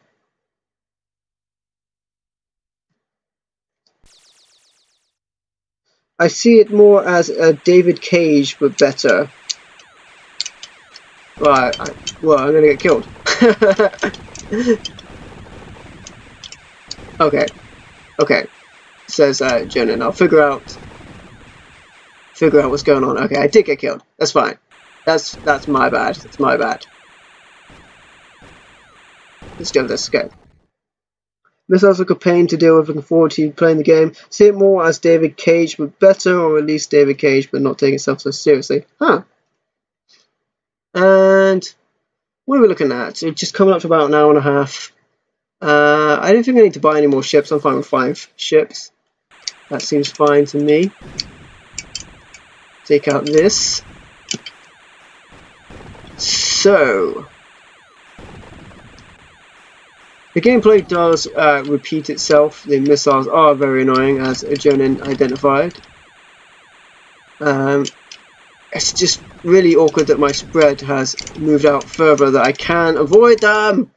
I see it more as a David Cage, but better. Right, well, I'm gonna get killed. Okay. Says Jonan. I'll figure out what's going on. Okay, I did get killed. That's fine. That's my bad. That's my bad. Let's go. This sounds like a pain to deal with. Looking forward to playing the game. See it more as David Cage, but better, or at least David Cage, but not taking itself so seriously. Huh. And what are we looking at? It's just coming up to about an hour and a half. I don't think I need to buy any more ships. I'm fine with 5 ships. That seems fine to me. Take out this. So, the gameplay does repeat itself. The missiles are very annoying, as Jonan identified. It's just really awkward that my spread has moved out further, that I can avoid them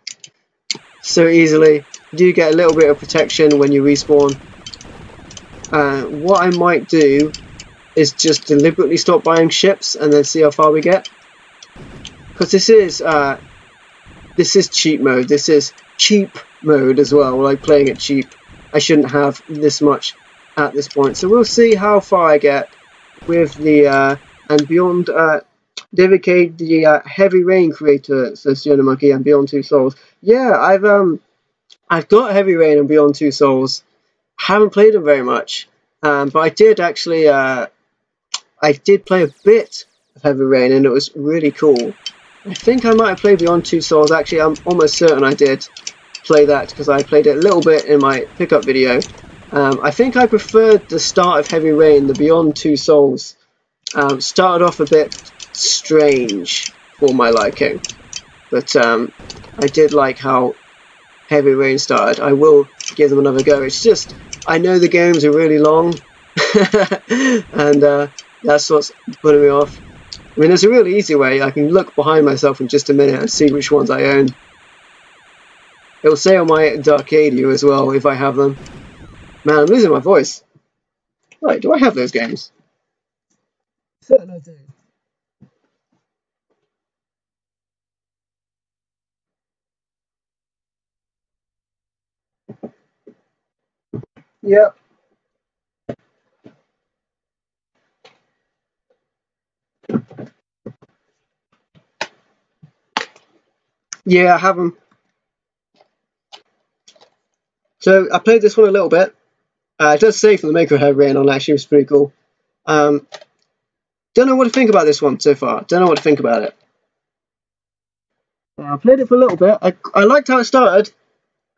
so easily. You do get a little bit of protection when you respawn. What I might do is just deliberately stop buying ships and then see how far we get. Because this is cheap mode. This is cheap mode as well, like playing it cheap. I shouldn't have this much at this point. So we'll see how far I get with the and beyond David Cage, the Heavy Rain creator, says Fiona Monkey, and Beyond Two Souls. Yeah, I've got Heavy Rain and Beyond Two Souls. Haven't played them very much, but I did actually. I did play a bit of Heavy Rain, and it was really cool. I think I might have played Beyond Two Souls. Actually, I'm almost certain I did play that because I played it a little bit in my pickup video. I think I preferred the start of Heavy Rain. The Beyond Two Souls started off a bit strange for my liking, but I did like how Heavy Rain started. I will give them another go. It's just, I know the games are really long, and that's what's putting me off. I mean, there's a really easy way. I can look behind myself in just a minute and see which ones I own. It'll say on my Darkadia as well if I have them. Man, I'm losing my voice. Right, do I have those games? Certain I do. Yep. Yeah, I have them. So I played this one a little bit. It does say from the maker of Heavy Rain on, actually, it was pretty cool. Don't know what to think about this one so far. Don't know what to think about it. I played it for a little bit. I liked how it started.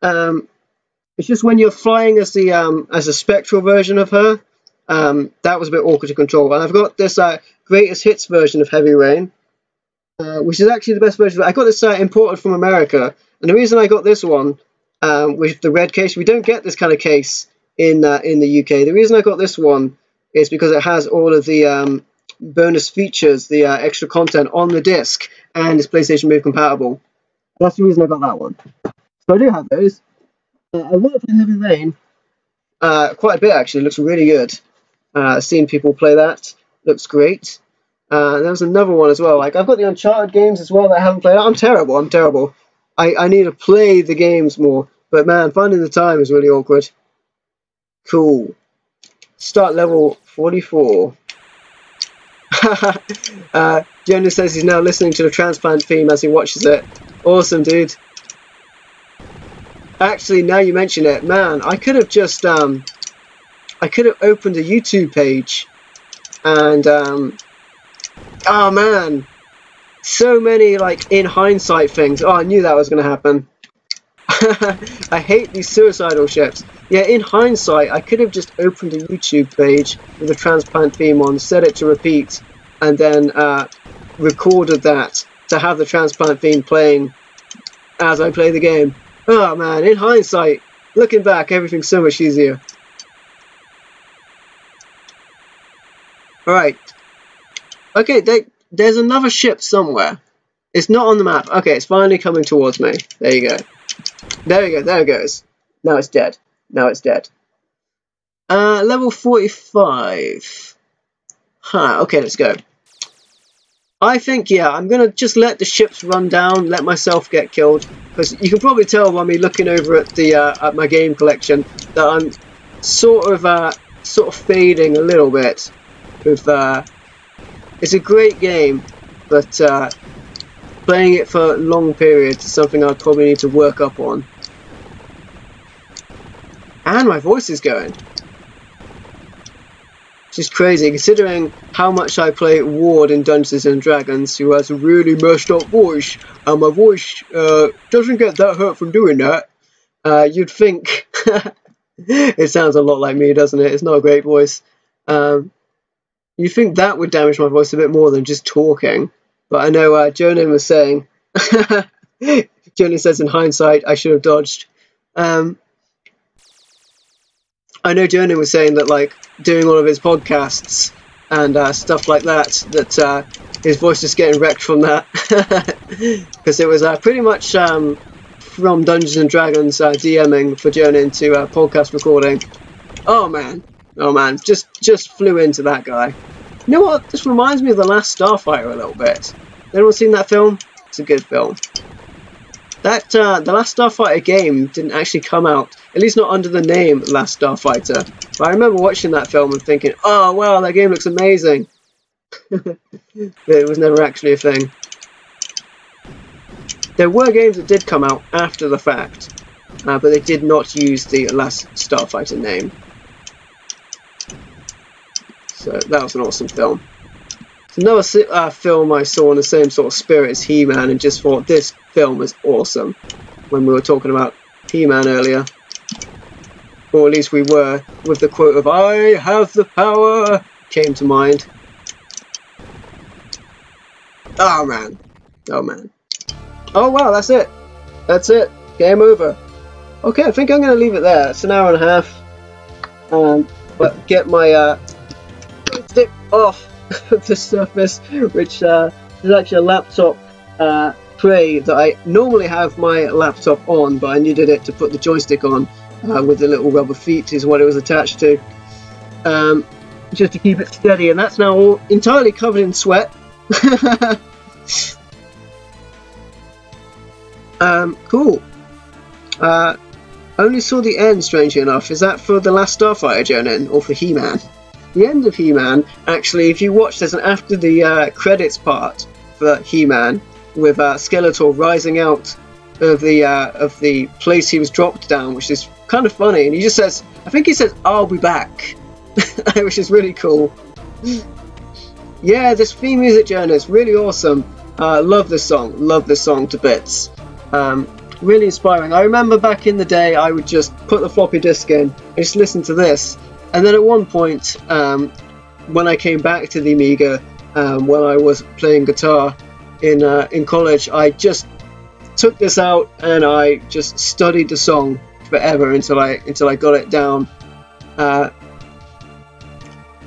It's just when you're flying as the as a spectral version of her, that was a bit awkward to control. And I've got this greatest hits version of Heavy Rain, which is actually the best version. I got this imported from America, and the reason I got this one with the red case, we don't get this kind of case in the UK. The reason I got this one is because it has all of the bonus features, the extra content on the disc, and it's PlayStation Move compatible. That's the reason I got that one. So I do have those. I will play Heavy Rain. quite a bit actually. It looks really good. Seeing people play that looks great. There was another one as well. Like, I've got the Uncharted games as well that I haven't played. I'm terrible. I need to play the games more. But man, finding the time is really awkward. Cool. Start level 44. Jonas says he's now listening to the Transplant theme as he watches it. Awesome, dude. Actually, now you mention it, man, I could have just I could have opened a YouTube page and oh man, so many like in hindsight things. Oh, I knew that was going to happen. I hate these suicidal ships. Yeah, in hindsight, I could have just opened a YouTube page with a Transplant theme on, set it to repeat, and then recorded that to have the Transplant theme playing as I play the game. Oh man, in hindsight, looking back, everything's so much easier. Alright. Okay, there's another ship somewhere. It's not on the map. Okay, it's finally coming towards me. There you go. There we go, there it goes. Now it's dead. Now it's dead. Level 45. Huh, okay, let's go. I think, yeah, I'm going to just let the ships run down, let myself get killed. Because you can probably tell by me looking over at the at my game collection that I'm sort of fading a little bit. With, it's a great game, but playing it for long periods is something I'd probably need to work up on. And my voice is going. Which is crazy, considering how much I play Ward in Dungeons and Dragons, who has a really messed up voice, and my voice doesn't get that hurt from doing that. You'd think it sounds a lot like me, doesn't it? It's not a great voice. You'd think that would damage my voice a bit more than just talking. But I know Jonan was saying, Jonan says in hindsight, I should have dodged. I know Jonan was saying that, like, doing all of his podcasts and stuff like that, that his voice is getting wrecked from that. Because it was pretty much from Dungeons and Dragons DMing for Jonan to podcast recording. Oh man, just flew into that guy. You know what? This reminds me of The Last Starfighter a little bit. Anyone seen that film? It's a good film. That The Last Starfighter game didn't actually come out, at least not under the name Last Starfighter. But I remember watching that film and thinking, oh wow, that game looks amazing. It was never actually a thing. There were games that did come out after the fact, but they did not use the Last Starfighter name. So that was an awesome film. Another film I saw in the same sort of spirit as He-Man, and just thought this film is awesome. When we were talking about He-Man earlier, or at least we were, with the quote of "I have the power" came to mind. Oh man, oh man, oh wow, that's it, game over. Okay, I think I'm going to leave it there. It's an hour and a half. But get my stick off the surface, which is actually a laptop tray that I normally have my laptop on, but I needed it to put the joystick on with the little rubber feet is what it was attached to, just to keep it steady, and that's now all entirely covered in sweat. Cool. Only saw the end, strangely enough. Is that for The Last Starfighter, Jonan, or for He-Man? The end of He-Man, actually, if you watch, there's an after the credits part for He-Man with Skeletor rising out of the place he was dropped down, which is kind of funny. And he just says, I think he says, "I'll be back," which is really cool. Yeah, this theme music, Jonan, is really awesome. Love this song to bits. Really inspiring. I remember back in the day, I would just put the floppy disk in and just listen to this. And then at one point, when I came back to the Amiga, when I was playing guitar in college, I just took this out and I just studied the song forever until I got it down.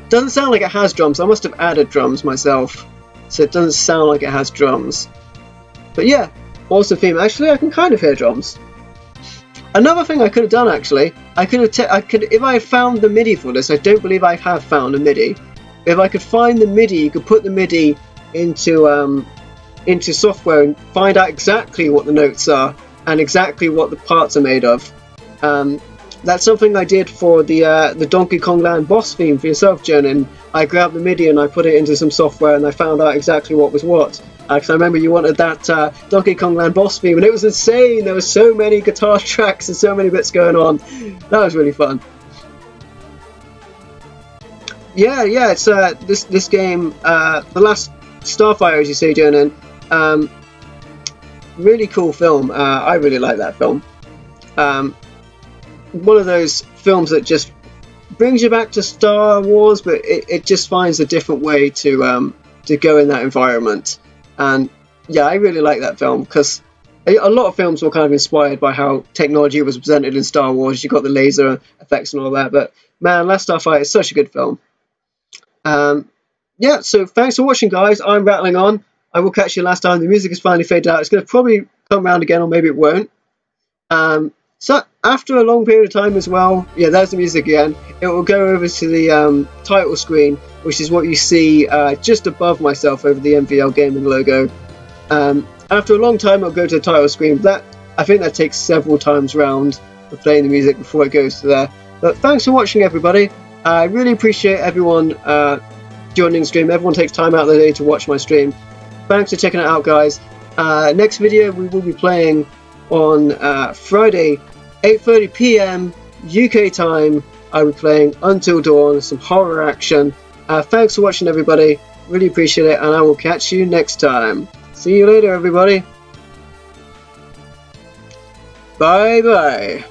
Doesn't sound like it has drums. I must have added drums myself, so it doesn't sound like it has drums. But yeah, awesome theme. Actually, I can kind of hear drums. Another thing I could have done actually, I could if I found the MIDI for this. I don't believe I have found a MIDI. If I could find the MIDI, you could put the MIDI into software and find out exactly what the notes are and exactly what the parts are made of. That's something I did for the Donkey Kong Land boss theme for yourself, Jen. And I grabbed the MIDI and I put it into some software and I found out exactly what was what. Because I remember you wanted that Donkey Kong Land boss theme, and it was insane. There were so many guitar tracks and so many bits going on. That was really fun. Yeah, it's this game, The Last Starfighter, as you say, Jonan. Really cool film. I really like that film. One of those films that just brings you back to Star Wars, but it just finds a different way to go in that environment. And yeah, I really like that film because a lot of films were kind of inspired by how technology was presented in Star Wars. You got the laser effects and all that, but man, Last Starfighter is such a good film. Yeah, so thanks for watching, guys. I'm rattling on. I will catch you last time. The music is finally faded out. It's going to probably come around again, or maybe it won't. So after a long period of time as well, yeah, there's the music again. It will go over to the title screen, which is what you see just above myself over the MVL Gaming logo. After a long time, it'll go to the title screen. I think that takes several times round of playing the music before it goes to there. But thanks for watching, everybody. I really appreciate everyone joining the stream. Everyone takes time out of their day to watch my stream. Thanks for checking it out, guys. Next video we will be playing on Friday, 8:30 PM UK time. I'll be playing Until Dawn, some horror action. Thanks for watching, everybody. Really appreciate it, and I will catch you next time. See you later, everybody. Bye bye.